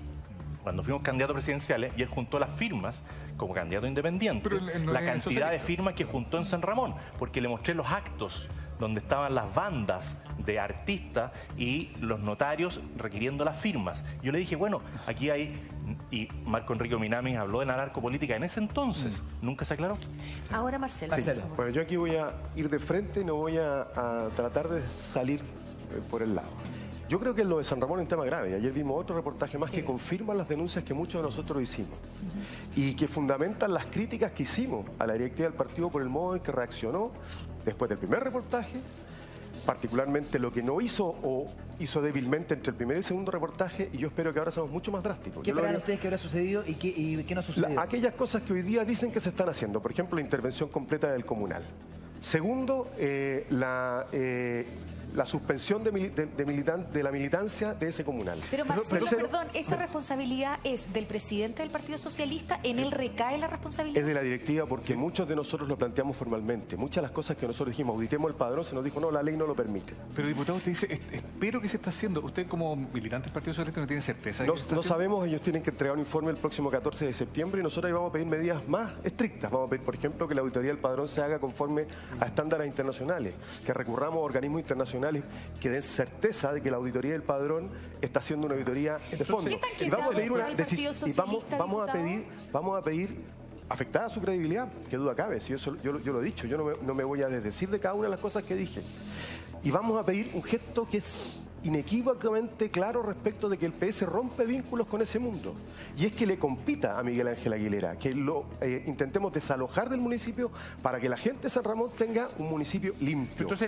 cuando fuimos candidatos presidenciales y él juntó las firmas como candidato independiente, la cantidad de firmas que juntó en San Ramón, porque le mostré los actos donde estaban las bandas de artistas y los notarios requiriendo las firmas. Yo le dije, bueno, aquí hay... Y Marco Enrique Minami habló de la narcopolítica en ese entonces. ¿Nunca se aclaró? Ahora Marcelo. Sí. Bueno, yo aquí voy a ir de frente, no voy a tratar de salir por el lado. Yo creo que lo de San Ramón es un tema grave. Ayer vimos otro reportaje más que confirma las denuncias que muchos de nosotros hicimos y que fundamentan las críticas que hicimos a la directiva del partido por el modo en que reaccionó después del primer reportaje, particularmente lo que no hizo o hizo débilmente entre el primer y el segundo reportaje, y yo espero que ahora seamos mucho más drásticos. ¿Qué esperan ustedes que habrá sucedido y qué no ha sucedido? Aquellas cosas que hoy día dicen que se están haciendo, por ejemplo, la intervención completa del comunal. Segundo, la la suspensión de la militancia de ese comunal. Pero Marcelo, perdón, ¿esa responsabilidad es del presidente del Partido Socialista? ¿En él recae la responsabilidad? Es de la directiva, porque muchos de nosotros lo planteamos formalmente. Muchas de las cosas que nosotros dijimos, auditemos el padrón, se nos dijo, no, la ley no lo permite. Pero diputado, usted dice, espero que se está haciendo. Usted como militante del Partido Socialista no tiene certeza. No sabemos, ellos tienen que entregar un informe el próximo 14 de septiembre y nosotros ahí vamos a pedir medidas más estrictas. Vamos a pedir, por ejemplo, que la auditoría del padrón se haga conforme a estándares internacionales, que recurramos a organismos internacionales que den certeza de que la auditoría del padrón está haciendo una auditoría de fondo. Y vamos a pedir una decisión y vamos a pedir afectada su credibilidad, que duda cabe, si yo lo he dicho, yo no me voy a desdecir de cada una de las cosas que dije. Y vamos a pedir un gesto que es inequívocamente claro respecto de que el PS rompe vínculos con ese mundo. Y es que le compita a Miguel Ángel Aguilera, que lo intentemos desalojar del municipio para que la gente de San Ramón tenga un municipio limpio. Entonces usted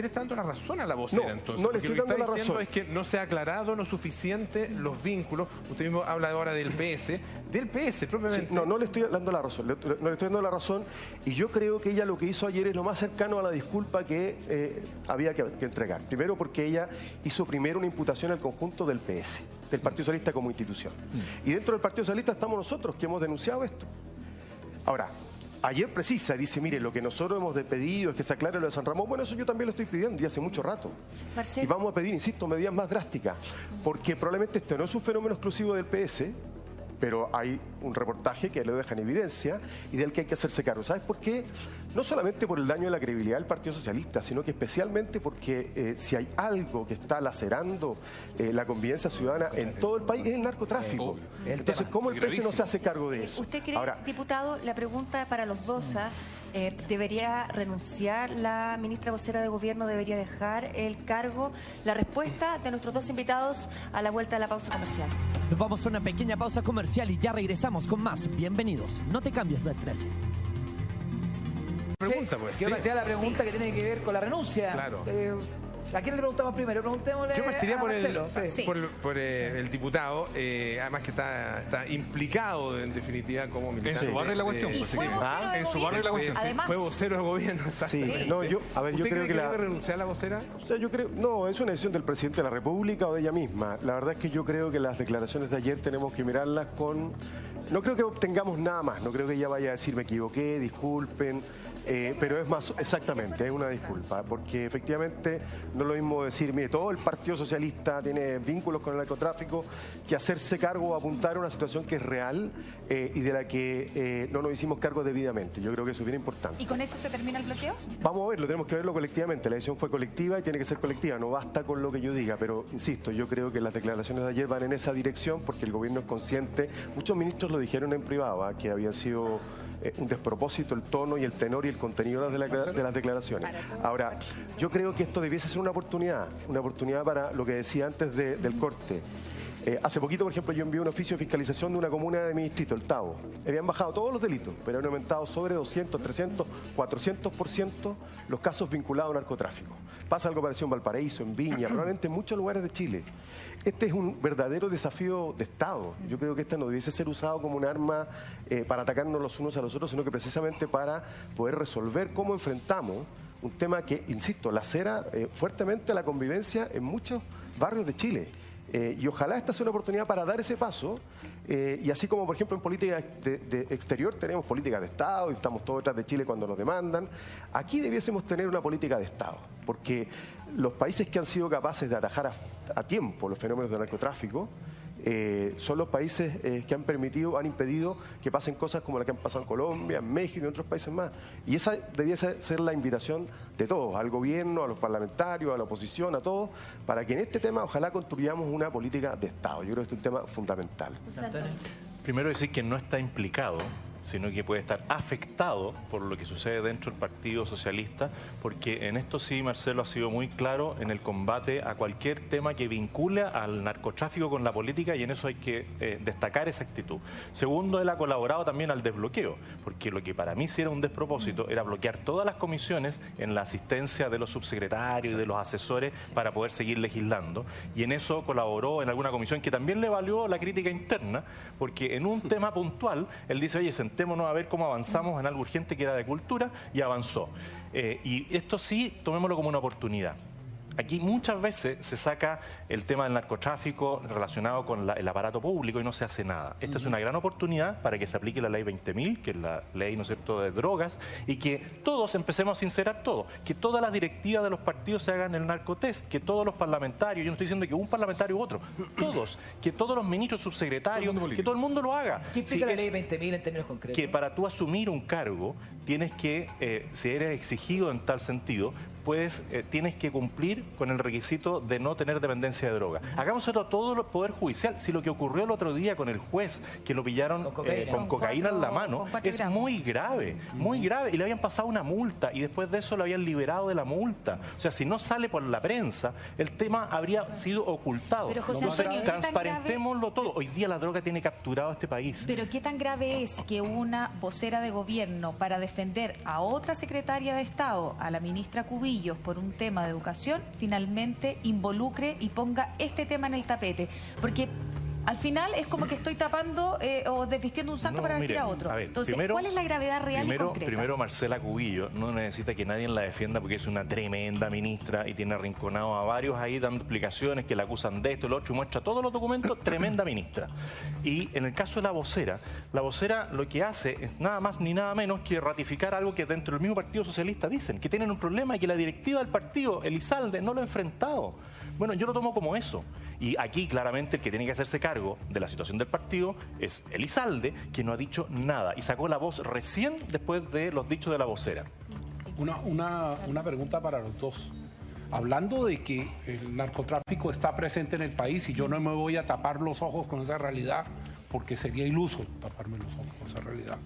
le está dando la razón a la vocera, entonces. No le estoy dando la razón. Es que no se ha aclarado lo suficiente los vínculos. Usted mismo habla ahora del PS propiamente. Sí, no le estoy dando la razón. No le estoy dando la razón. Y yo creo que ella lo que hizo ayer es lo más cercano a la disculpa que había que entregar. Primero porque ella hizo primero una imputación al conjunto del PS, del Partido Socialista como institución. Y dentro del Partido Socialista estamos nosotros que hemos denunciado esto. Ahora, ayer precisa, dice, mire, lo que nosotros hemos pedido es que se aclare lo de San Ramón. Bueno, eso yo también lo estoy pidiendo y hace mucho rato. Marcelo. Y vamos a pedir, insisto, medidas más drásticas, porque probablemente este no es un fenómeno exclusivo del PS, pero hay un reportaje que lo deja en evidencia y del que hay que hacerse cargo. ¿Sabes por qué? No solamente por el daño a la credibilidad del Partido Socialista, sino que especialmente porque si hay algo que está lacerando la convivencia ciudadana en todo el país es el narcotráfico. Entonces, ¿cómo el PS no se hace cargo de eso? ¿Usted cree, diputado, la pregunta para los dos, ¿debería renunciar la ministra vocera de Gobierno? ¿Debería dejar el cargo? La respuesta de nuestros dos invitados a la vuelta de la pausa comercial. Nos vamos a una pequeña pausa comercial y ya regresamos con más. Bienvenidos. No te cambies de 13. Pregunta, pues. Yo plantea la pregunta que tiene que ver con la renuncia. Claro. ¿A quién le preguntamos primero? Preguntémosle Yo partiría a Marcelo. por el diputado, además que está implicado en definitiva como militante. En su barrio de la cuestión. Y fue vocero de en su barrio de la cuestión. Además, fue vocero de gobierno. Sí, no, yo creo que debe renunciar a la vocera. O sea, yo creo, no, es una decisión del presidente de la República o de ella misma. La verdad es que yo creo que las declaraciones de ayer tenemos que mirarlas con... No creo que obtengamos nada más, no creo que ella vaya a decir me equivoqué, disculpen, pero es más, exactamente, es una disculpa, porque efectivamente no es lo mismo decir, mire, todo el Partido Socialista tiene vínculos con el narcotráfico, que hacerse cargo o apuntar a una situación que es real y de la que no nos hicimos cargo debidamente. Yo creo que eso es bien importante. ¿Y con eso se termina el bloqueo? Vamos a verlo, tenemos que verlo colectivamente. La decisión fue colectiva y tiene que ser colectiva, no basta con lo que yo diga, pero insisto, yo creo que las declaraciones de ayer van en esa dirección porque el gobierno es consciente, muchos ministros lo dijeron en privado, que había sido un despropósito el tono y el tenor y el contenido de las declaraciones. Ahora, yo creo que esto debiese ser una oportunidad para lo que decía antes del corte. Hace poquito, por ejemplo, yo envié un oficio de fiscalización de una comuna de mi distrito, el Tabo. Habían bajado todos los delitos, pero han aumentado sobre 200, 300, 400% los casos vinculados a narcotráfico. Pasa algo parecido en Valparaíso, en Viña, probablemente en muchos lugares de Chile. Este es un verdadero desafío de Estado. Yo creo que este no debiese ser usado como un arma para atacarnos los unos a los otros, sino que precisamente para poder resolver cómo enfrentamos un tema que, insisto, lacera fuertemente la convivencia en muchos barrios de Chile. Y ojalá esta sea una oportunidad para dar ese paso. Y así como, por ejemplo, en política de exterior tenemos política de Estado y estamos todos detrás de Chile cuando nos demandan, aquí debiésemos tener una política de Estado, porque los países que han sido capaces de atajar a tiempo los fenómenos de narcotráfico son los países que han impedido que pasen cosas como las que han pasado en Colombia, en México y en otros países más. Y esa debiese ser la invitación de todos, al gobierno, a los parlamentarios, a la oposición, a todos, para que en este tema ojalá construyamos una política de Estado. Yo creo que este es un tema fundamental. Primero decir que no está implicado, sino que puede estar afectado por lo que sucede dentro del Partido Socialista, porque en esto sí Marcelo ha sido muy claro en el combate a cualquier tema que vincule al narcotráfico con la política, y en eso hay que destacar esa actitud. Segundo, él ha colaborado también al desbloqueo, porque lo que para mí sí era un despropósito era bloquear todas las comisiones en la asistencia de los subsecretarios y de los asesores para poder seguir legislando, y en eso colaboró en alguna comisión que también le valió la crítica interna, porque en un tema puntual él dice, oye, sentémonos a ver cómo avanzamos en algo urgente que era de cultura, y avanzó. Y esto sí, tomémoslo como una oportunidad. Aquí muchas veces se saca el tema del narcotráfico relacionado con el aparato público y no se hace nada. Esta es una gran oportunidad para que se aplique la ley 20.000, que es la ley, ¿no es cierto?, de drogas, y que todos empecemos a sincerar todo, que todas las directivas de los partidos se hagan el narcotest, que todos los parlamentarios, yo no estoy diciendo que un parlamentario u otro, todos, que todos los ministros, subsecretarios, que todo el mundo lo haga. ¿Qué implica la ley 20.000 en términos concretos? Que para tú asumir un cargo tienes que, si eres exigido en tal sentido, tienes que cumplir con el requisito de no tener dependencia de droga. Hagamos esto a todo el Poder Judicial. Si lo que ocurrió el otro día con el juez, que lo pillaron con cocaína en la mano, es muy grave, muy grave. Y le habían pasado una multa y después de eso lo habían liberado de la multa. O sea, si no sale por la prensa, el tema habría sido ocultado. Pero, José Antonio, transparentémoslo todo. Hoy día la droga tiene capturado a este país. Pero ¿qué tan grave es que una vocera de gobierno, para defender a otra secretaria de Estado, a la ministra Cubillos, por un tema de educación, finalmente involucre y ponga este tema en el tapete? Porque al final es como que estoy tapando o desvistiendo un santo para vestir a otro. Entonces, ¿cuál es la gravedad real y concreta? Primero, Marcela Cubillos no necesita que nadie la defienda porque es una tremenda ministra y tiene arrinconado a varios ahí dando explicaciones que la acusan de esto y lo otro y muestra todos los documentos. Tremenda ministra. Y en el caso de la vocera lo que hace es nada más ni nada menos que ratificar algo que dentro del mismo Partido Socialista dicen, que tienen un problema y que la directiva del partido, Elizalde, no lo ha enfrentado. Bueno, yo lo tomo como eso. Y aquí claramente el que tiene que hacerse cargo de la situación del partido es Elizalde, que no ha dicho nada y sacó la voz recién después de los dichos de la vocera. Una pregunta para los dos. Hablando de que el narcotráfico está presente en el país y yo no me voy a tapar los ojos con esa realidad, porque sería iluso taparme los ojos con esa realidad.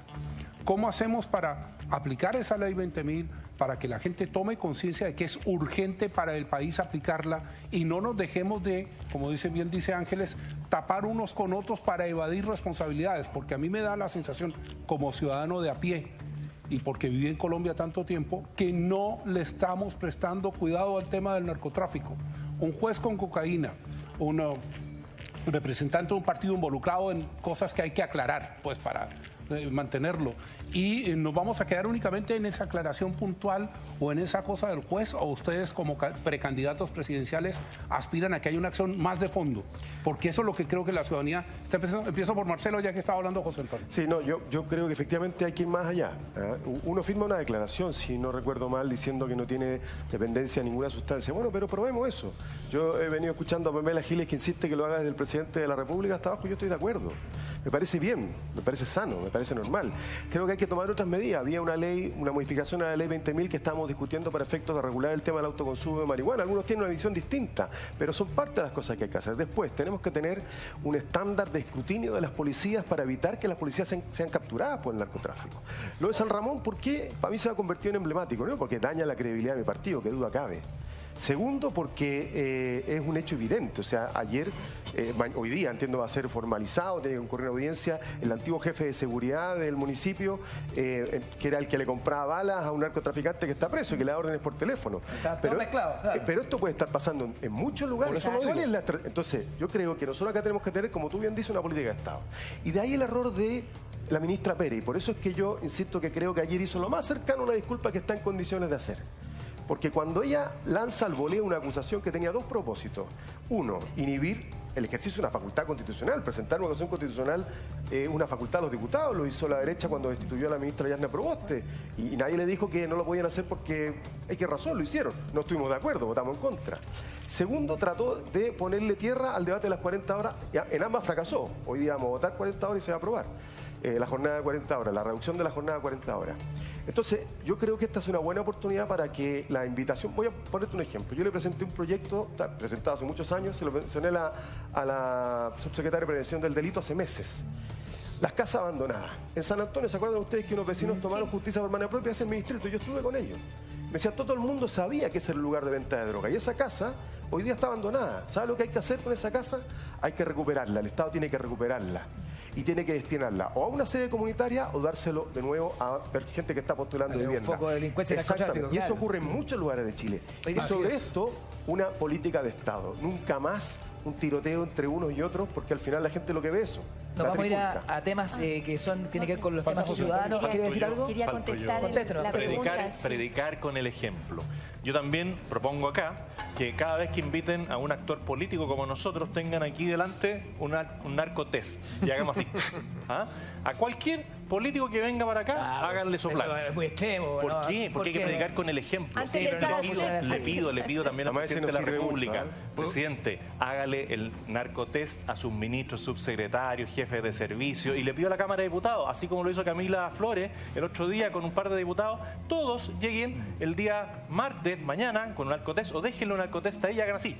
¿Cómo hacemos para aplicar esa ley 20.000, para que la gente tome conciencia de que es urgente para el país aplicarla y no nos dejemos de, como bien dice Ángeles, tapar unos con otros para evadir responsabilidades? Porque a mí me da la sensación, como ciudadano de a pie, y porque viví en Colombia tanto tiempo, que no le estamos prestando cuidado al tema del narcotráfico. Un juez con cocaína, un representante de un partido involucrado en cosas que hay que aclarar, pues para mantenerlo. Y nos vamos a quedar únicamente en esa aclaración puntual o en esa cosa del juez, o ustedes como precandidatos presidenciales aspiran a que haya una acción más de fondo, porque eso es lo que creo que la ciudadanía está empezando. Empiezo por Marcelo, ya que estaba hablando José Antonio. Sí, no, yo creo que efectivamente hay que ir más allá. Uno firma una declaración, si no recuerdo mal, diciendo que no tiene dependencia de ninguna sustancia. Bueno, pero probemos eso. Yo he venido escuchando a Pamela Giles, que insiste que lo haga desde el presidente de la República hasta abajo. Yo estoy de acuerdo. Me parece bien, me parece sano, me parece normal. Creo que hay que tomar otras medidas. Había una ley, una modificación a la ley 20.000 que estamos discutiendo para efectos de regular el tema del autoconsumo de marihuana. Algunos tienen una visión distinta, pero son parte de las cosas que hay que hacer. Después, tenemos que tener un estándar de escrutinio de las policías para evitar que las policías sean capturadas por el narcotráfico. Lo de San Ramón, ¿por qué? Para mí se ha convertido en emblemático, ¿no? Porque daña la credibilidad de mi partido, que duda cabe. Segundo, porque es un hecho evidente. O sea, hoy día, entiendo, va a ser formalizado, tiene que concurrir a audiencia el antiguo jefe de seguridad del municipio, que era el que le compraba balas a un narcotraficante que está preso y que le da órdenes por teléfono. Pero esto puede estar pasando en muchos lugares. Entonces, yo creo que nosotros acá tenemos que tener, como tú bien dices, una política de Estado. Y de ahí el error de la ministra Pérez. Y por eso es que yo insisto que creo que ayer hizo lo más cercano a una disculpa que está en condiciones de hacer. Porque cuando ella lanza al voleo una acusación que tenía dos propósitos. Uno, inhibir el ejercicio de una facultad constitucional. Presentar una acusación constitucional una facultad a los diputados. Lo hizo la derecha cuando destituyó a la ministra Yasna Proboste. Y nadie le dijo que no lo podían hacer porque hay que razón, lo hicieron. No estuvimos de acuerdo, votamos en contra. Segundo, trató de ponerle tierra al debate de las 40 horas. En ambas fracasó. Hoy día vamos a votar 40 horas y se va a aprobar la jornada de 40 horas, la reducción de la jornada de 40 horas. Entonces, yo creo que esta es una buena oportunidad para que la invitación... Voy a ponerte un ejemplo. Yo le presenté un proyecto, está presentado hace muchos años, se lo mencioné a la subsecretaria de Prevención del Delito hace meses. Las casas abandonadas. En San Antonio, ¿se acuerdan ustedes que unos vecinos tomaron justicia por mano propia hace el ministerio? Yo estuve con ellos. Me decía, todo el mundo sabía que ese era el lugar de venta de droga. Y esa casa hoy día está abandonada. ¿Sabe lo que hay que hacer con esa casa? Hay que recuperarla. El Estado tiene que recuperarla. Y tiene que destinarla o a una sede comunitaria o dárselo de nuevo a gente que está postulando vivienda. Un foco de delincuencia. Exactamente. Y eso ocurre en muchos lugares de Chile. Oiga, y sobre esto, una política de Estado. Nunca más un tiroteo entre unos y otros, porque al final la gente lo que ve es eso. Nos vamos a ir a temas que tienen que ver con los temas ciudadanos. ¿Quiere decir algo? Quería contestar la pregunta. Predicar con el ejemplo. yo también propongo acá que cada vez que inviten a un actor político como nosotros, tengan aquí delante un narcotest y hagamos así. ¿Ah? A cualquier político que venga para acá, háganle soplar. Eso es muy extremo. ¿Por qué? Porque hay que predicar con el ejemplo. Antes de todo, Le pido también al presidente de la República, mucho, presidente, hágale el narcotest a sus ministros, subsecretarios, jefes de servicio, y le pido a la Cámara de Diputados, así como lo hizo Camila Flores el otro día con un par de diputados, todos lleguen el día martes, mañana, con un narcotest, o déjenle un narcotest ahí y hagan así.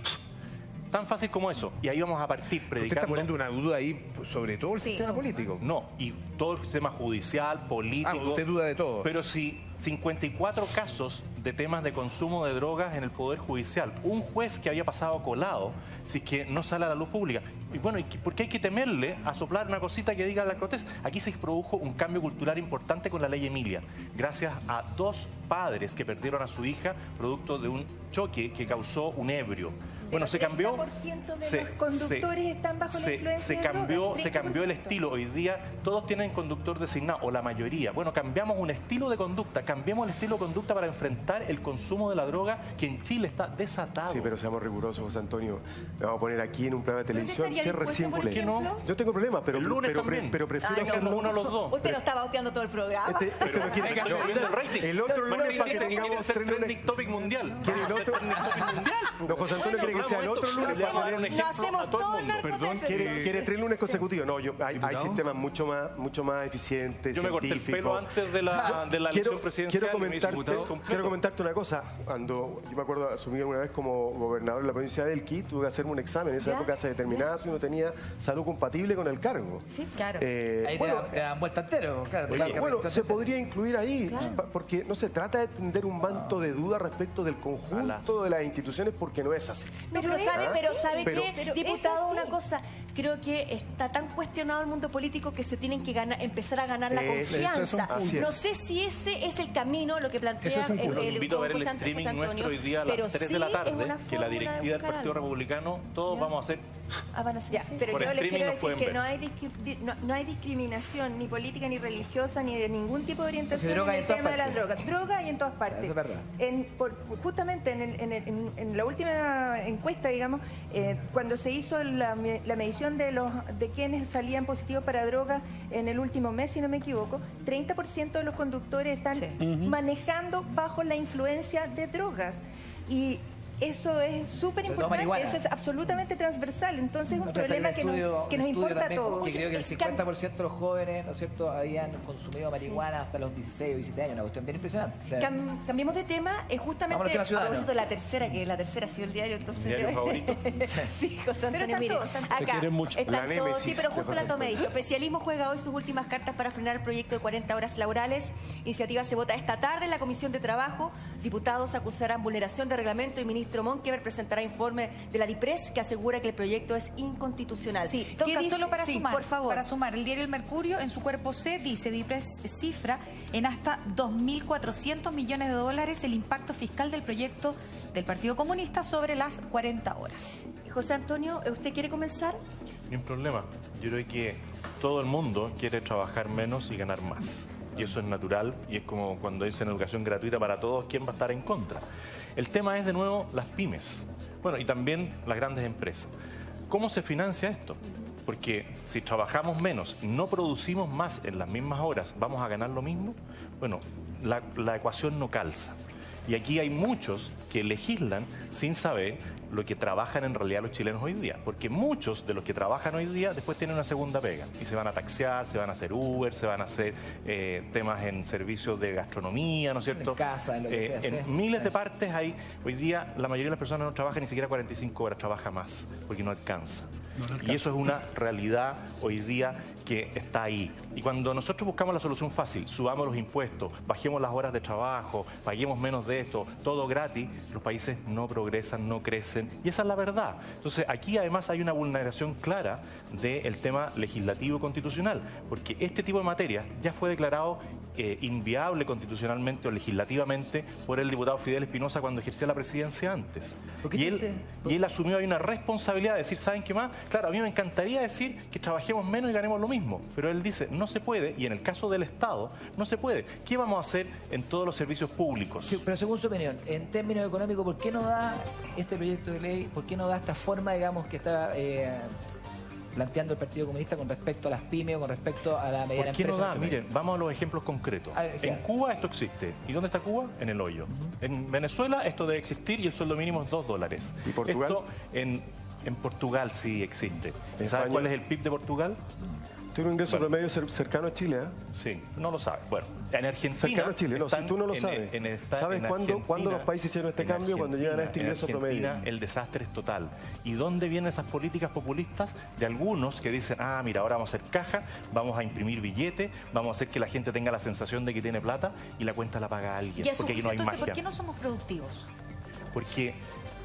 Tan fácil como eso. Y ahí vamos a partir predicando. Usted está poniendo una duda ahí sobre todo el sistema político. No, y todo el sistema judicial, político. Usted duda de todo. Pero si 54 casos de temas de consumo de drogas en el Poder Judicial, un juez que había pasado colado, si es que no sale a la luz pública. Y bueno, ¿por qué hay que temerle a soplar una cosita que diga la Cortés? Aquí se produjo un cambio cultural importante con la ley Emilia, gracias a 2 padres que perdieron a su hija producto de un choque que causó un ebrio. Bueno, se cambió. de los conductores están bajo la influencia de drogas. Se cambió el estilo. Hoy día todos tienen conductor designado, o la mayoría. Bueno, cambiamos un estilo de conducta. Cambiamos el estilo de conducta para enfrentar el consumo de la droga que en Chile está desatado. Sí, pero seamos rigurosos, José Antonio. Le vamos a poner aquí en un programa de televisión que recién ¿Por qué no? Yo tengo problemas, pero, el lunes pero prefiero hacerlo uno a los dos. Usted lo está bauteando todo el programa. Este no quiere el otro lunes para que tengamos 3 lunes. Trending topic mundial. ¿Quiere el otro? No, José Antonio quiere que sea el otro lunes. Lo hacemos todo el Perdón, ¿quiere 3 lunes consecutivos? No, hay sistemas mucho más eficientes, yo me corté el pelo antes de la elección presidencial. Quiero comentarte una cosa. Cuando yo me acuerdo asumí una vez como gobernador de la provincia de Elqui, tuve que hacerme un examen. En esa época se determinaba si uno tenía salud compatible con el cargo. Sí, claro. Ahí te dan vuelta entero. Claro, bueno, se podría incluir ahí, porque no se trata de tender un manto de duda respecto del conjunto de las instituciones, porque no es así. Pero ¿sabe qué? Diputado, una cosa, creo que está tan cuestionado el mundo político que se tienen que empezar a ganar la confianza. No sé si ese es el camino, lo que plantea el invito a ver el streaming nuestro hoy día a las 3 de la tarde, que la directiva del Partido Republicano, todos vamos a hacer... Pero yo les quiero decir que no hay discriminación ni política ni religiosa ni de ningún tipo de orientación en el tema de las drogas. Droga hay en todas partes. Eso es verdad. Justamente en la última encuesta, digamos, cuando se hizo la medición de quienes salían positivos para drogas en el último mes, si no me equivoco, 30% de los conductores están manejando bajo la influencia de drogas. Y eso es súper importante, eso es absolutamente transversal, entonces es un problema que nos importa a todos. Que creo que el 50% de los jóvenes, ¿no es cierto?, habían consumido marihuana hasta los 16 o 17 años, una cuestión bien impresionante. O sea, cambiemos de tema, justamente a propósito de la tercera, que la tercera ha sido el diario, entonces... ¿Diario favorito? Sí, José Antonio, mire, acá están todos, sí, pero justo la toma dice, oficialismo juega hoy sus últimas cartas para frenar el proyecto de 40 horas laborales, iniciativa se vota esta tarde en la Comisión de Trabajo, diputados acusarán vulneración de reglamento y ministro Monkever presentará informe de la DIPRES que asegura que el proyecto es inconstitucional. Sí, toca solo para sumar, por favor. Para sumar, el diario El Mercurio en su cuerpo C dice, DIPRES cifra en hasta 2.400 millones de dólares el impacto fiscal del proyecto del Partido Comunista sobre las 40 horas. José Antonio, ¿usted quiere comenzar? Ni un problema. Yo creo que todo el mundo quiere trabajar menos y ganar más. Y eso es natural y es como cuando dicen educación gratuita para todos, ¿quién va a estar en contra? El tema es de nuevo las pymes, bueno, y también las grandes empresas. ¿Cómo se financia esto? Porque si trabajamos menos y no producimos más en las mismas horas, ¿vamos a ganar lo mismo? Bueno, la ecuación no calza. Y aquí hay muchos que legislan sin saber lo que trabajan en realidad los chilenos hoy día. Porque muchos de los que trabajan hoy día después tienen una segunda pega. Y se van a taxiar, se van a hacer Uber, se van a hacer temas en servicios de gastronomía, ¿no es cierto? En casa, en lo que sea. En miles de partes hay, hoy día la mayoría de las personas no trabajan ni siquiera 45 horas, trabaja más, porque no alcanza. Y eso es una realidad hoy día que está ahí. Y cuando nosotros buscamos la solución fácil, subamos los impuestos, bajemos las horas de trabajo, paguemos menos de esto, todo gratis, los países no progresan, no crecen. Y esa es la verdad. Entonces, aquí además hay una vulneración clara del tema legislativo constitucional, porque este tipo de materia ya fue declarado inviable constitucionalmente o legislativamente por el diputado Fidel Espinosa cuando ejercía la presidencia antes. Y él asumió ahí una responsabilidad de decir, ¿saben qué más? Claro, a mí me encantaría decir que trabajemos menos y ganemos lo mismo, pero él dice, no se puede, y en el caso del Estado, no se puede. ¿Qué vamos a hacer en todos los servicios públicos? Sí, pero según su opinión, en términos económicos, ¿por qué no da este proyecto de ley, por qué no da esta forma, digamos, que está planteando el Partido Comunista con respecto a las pymes o con respecto a la mediana empresa? ¿Por qué no da? Miren, país? vamos a los ejemplos concretos. En Cuba esto existe. ¿Y dónde está Cuba? En el hoyo. En Venezuela esto debe existir y el sueldo mínimo es $2. ¿Y Portugal? Esto en Portugal sí existe. ¿Sabes cuál es el PIB de Portugal? Tiene un ingreso promedio cercano a Chile, ¿eh? Sí, no lo sabe. Bueno, en Argentina... Cercano a Chile, no, si tú no lo sabes. ¿Sabes cuándo los países hicieron este cambio? Cuando llegan a este ingreso promedio. El desastre es total. ¿Y dónde vienen esas políticas populistas? De algunos que dicen, ah, mira, ahora vamos a hacer caja, vamos a imprimir billete, vamos a hacer que la gente tenga la sensación de que tiene plata y la cuenta la paga alguien. Porque aquí no hay magia. ¿Por qué no somos productivos? Porque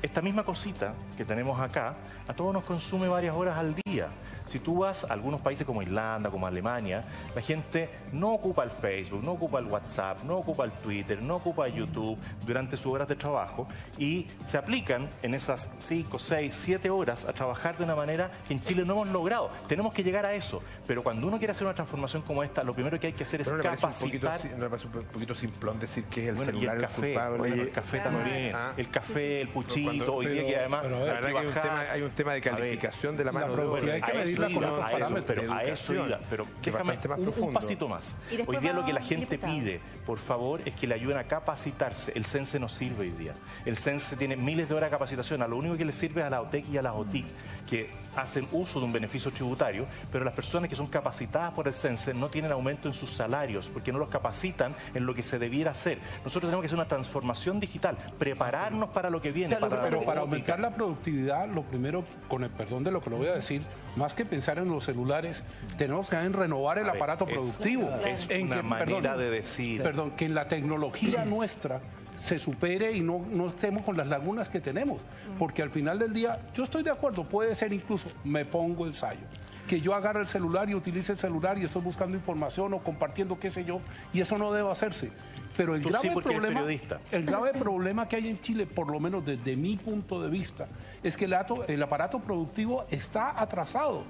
esta misma cosita que tenemos acá, a todos nos consume varias horas al día. Si tú vas a algunos países como Irlanda, como Alemania, la gente no ocupa el Facebook, no ocupa el WhatsApp, no ocupa el Twitter, no ocupa YouTube durante sus horas de trabajo y se aplican en esas 5, 6, 7 horas a trabajar de una manera que en Chile no hemos logrado. Tenemos que llegar a eso, pero cuando uno quiere hacer una transformación como esta, lo primero que hay que hacer es capacitar. Me parece un poquito simplón decir que es el celular y el café, culpable. el café también, el café, el puchito, hoy día que además la verdad que hay un tema de calificación de la mano de obra. Pero a eso iba, pero déjame un pasito más. Hoy día lo que la gente pide, por favor, es que le ayuden a capacitarse. El CENSE no sirve hoy día. El CENSE tiene miles de horas de capacitación. A lo único que le sirve es a la OTEC y a las OTIC, que hacen uso de un beneficio tributario, pero las personas que son capacitadas por el CENSE no tienen aumento en sus salarios, porque no los capacitan en lo que se debiera hacer. Nosotros tenemos que hacer una transformación digital, prepararnos para lo que viene. Pero para aumentar la productividad, lo primero, con el perdón de lo que lo voy a decir, más que pensar en los celulares, tenemos que renovar el aparato productivo. Es una manera de decir. Perdón, que en la tecnología nuestra se supere y no estemos con las lagunas que tenemos. Porque al final del día, yo estoy de acuerdo, puede ser incluso, me pongo el sayo, que yo agarre el celular y utilice el celular y estoy buscando información o compartiendo qué sé yo, y eso no debe hacerse. Pero el grave problema que hay en Chile, por lo menos desde mi punto de vista, es que el aparato productivo está atrasado.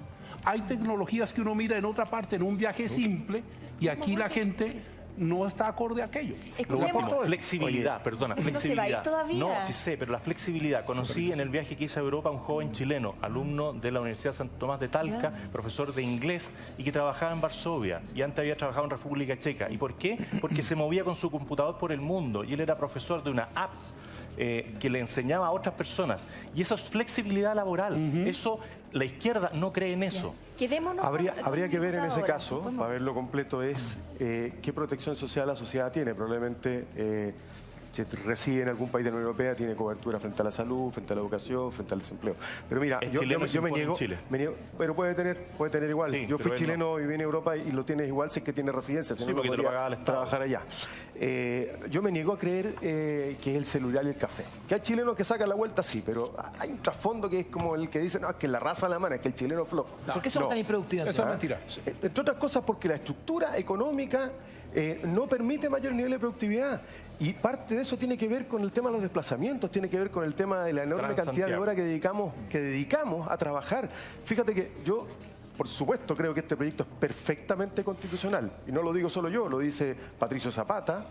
Hay tecnologías que uno mira en otra parte, en un viaje simple, y aquí la gente no está acorde a aquello. Flexibilidad, perdona, flexibilidad. No, sí sé, pero la flexibilidad. Conocí en el viaje que hice a Europa a un joven chileno, alumno de la Universidad Santo Tomás de Talca, profesor de inglés y que trabajaba en Varsovia y antes había trabajado en República Checa. ¿Y por qué? Porque se movía con su computador por el mundo y él era profesor de una app que le enseñaba a otras personas. Y eso es flexibilidad laboral. Eso, la izquierda no cree en eso. Habría que ver en ese caso, para verlo completo, es qué protección social la sociedad tiene. Probablemente si reside en algún país de la Unión Europea tiene cobertura frente a la salud, frente a la educación, frente al desempleo. Pero mira, yo me niego, pero puede tener igual. Sí, yo fui chileno, viví en Europa y lo tienes igual si es que tiene residencia, si no porque podría trabajar allá. Yo me niego a creer que es el celular y el café. Que hay chilenos que sacan la vuelta, sí, pero hay un trasfondo que es como el que dice, no, es que la raza alemana, es que el chileno es flojo. ¿Por qué son tan improductivos? Eso es mentira. Entre otras cosas porque la estructura económica no permite mayor nivel de productividad. Y parte de eso tiene que ver con el tema de los desplazamientos, tiene que ver con el tema de la enorme cantidad de horas que dedicamos a trabajar. Fíjate que yo, por supuesto, creo que este proyecto es perfectamente constitucional. Y no lo digo solo yo, lo dice Patricio Zapata,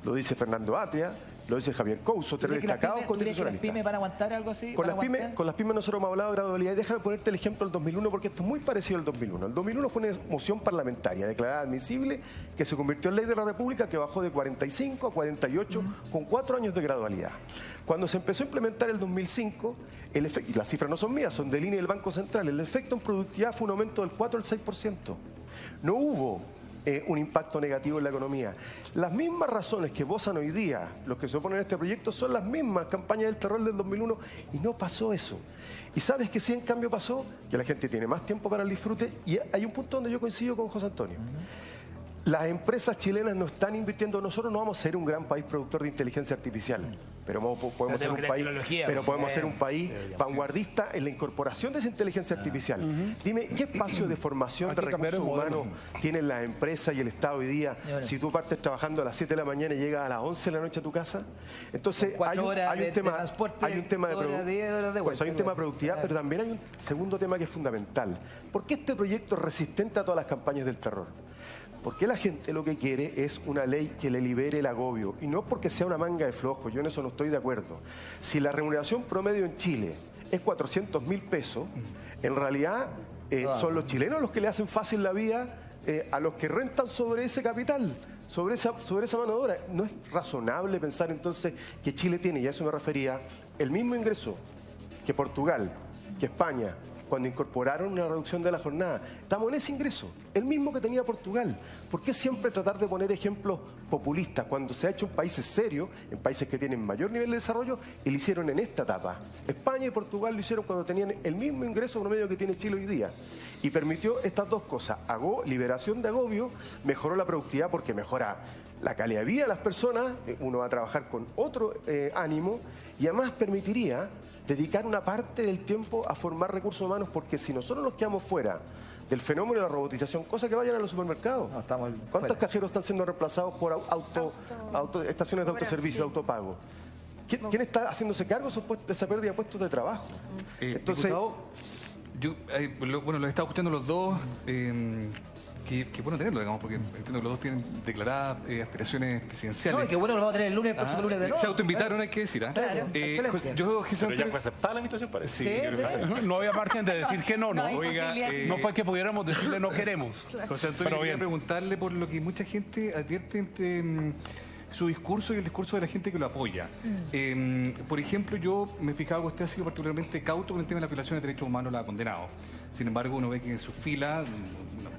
lo dice Fernando Atria, lo dice Javier Couso, tres destacados constitucionalistas. ¿Que las pymes van a aguantar algo así? Con las pymes nosotros hemos hablado de gradualidad. Y déjame ponerte el ejemplo del 2001 porque esto es muy parecido al 2001. El 2001 fue una moción parlamentaria declarada admisible que se convirtió en ley de la República, que bajó de 45 a 48 con 4 años de gradualidad. Cuando se empezó a implementar el 2005, y las cifras no son mías, son del INE y del Banco Central, el efecto en productividad fue un aumento del 4 al 6%. No hubo un impacto negativo en la economía. Las mismas razones que votan hoy día los que se oponen a este proyecto son las mismas campañas del terror del 2001 y no pasó eso. ¿Y sabes que sí en cambio pasó? Que la gente tiene más tiempo para el disfrute y hay un punto donde yo coincido con José Antonio. Las empresas chilenas no están invirtiendo, nosotros no vamos a ser un gran país productor de inteligencia artificial, pero podemos ser un país vanguardista en la incorporación de esa inteligencia artificial. Dime, ¿qué espacio de formación de recursos humanos tienen las empresas y el Estado hoy día si tú partes trabajando a las 7 de la mañana y llegas a las 11 de la noche a tu casa? Entonces hay un tema de productividad, pero también hay un segundo tema que es fundamental. ¿Por qué este proyecto es resistente a todas las campañas del terror? Porque la gente lo que quiere es una ley que le libere el agobio, y no porque sea una manga de flojo, yo en eso no estoy de acuerdo. Si la remuneración promedio en Chile es 400.000 pesos, en realidad son los chilenos los que le hacen fácil la vida a los que rentan sobre ese capital, sobre esa mano de obra. No es razonable pensar entonces que Chile tiene, y a eso me refería, el mismo ingreso que Portugal, que España, cuando incorporaron una reducción de la jornada. Estamos en ese ingreso, el mismo que tenía Portugal. ¿Por qué siempre tratar de poner ejemplos populistas cuando se ha hecho en países serios, en países que tienen mayor nivel de desarrollo, y lo hicieron en esta etapa? España y Portugal lo hicieron cuando tenían el mismo ingreso promedio que tiene Chile hoy día. Y permitió estas dos cosas: liberación de agobio, mejoró la productividad porque mejora la calidad de vida de las personas, uno va a trabajar con otro ánimo, y además permitiría dedicar una parte del tiempo a formar recursos humanos, porque si nosotros nos quedamos fuera del fenómeno de la robotización, cosa que vayan a los supermercados. ¿Cuántos cajeros están siendo reemplazados por estaciones de autoservicio, de autopago? ¿Quién está haciéndose cargo de esa pérdida de puestos de trabajo? Entonces, diputado, yo los he estado escuchando los dos. Qué bueno tenerlo, digamos, porque entiendo que los dos tienen declaradas aspiraciones presidenciales. No, y qué bueno lo vamos a tener el lunes, el próximo lunes de nuevo. Se autoinvitaron, hay que decir. Claro, pero ya fue aceptada la invitación, parece. Sí. No había margen de decir que no, ¿no? Oiga, no fue que pudiéramos decirle no queremos. José Antonio, quería preguntarle por lo que mucha gente advierte entre su discurso y el discurso de la gente que lo apoya. Por ejemplo, yo me he fijado que usted ha sido particularmente cauto con el tema de la violación de derechos humanos, la ha condenado. Sin embargo, uno ve que en su fila,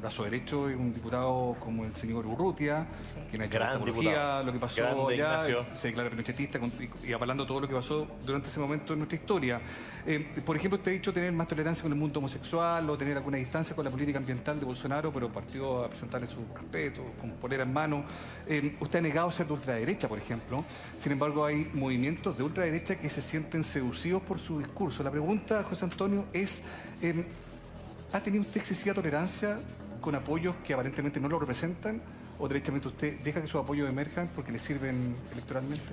brazo derecho, es un diputado como el señor Urrutia, quien ha hecho la apología, lo que pasó allá, se declara pinochetista y apelando todo lo que pasó durante ese momento en nuestra historia. Por ejemplo, usted ha dicho tener más tolerancia con el mundo homosexual o tener alguna distancia con la política ambiental de Bolsonaro, pero partió a presentarle su respeto, con polera en mano. Usted ha negado ser de ultraderecha, por ejemplo. Sin embargo, hay movimientos de ultraderecha que se sienten seducidos por su discurso. La pregunta, José Antonio, es: ¿ha tenido usted excesiva tolerancia con apoyos que aparentemente no lo representan, o derechamente usted deja que sus apoyos emerjan porque le sirven electoralmente?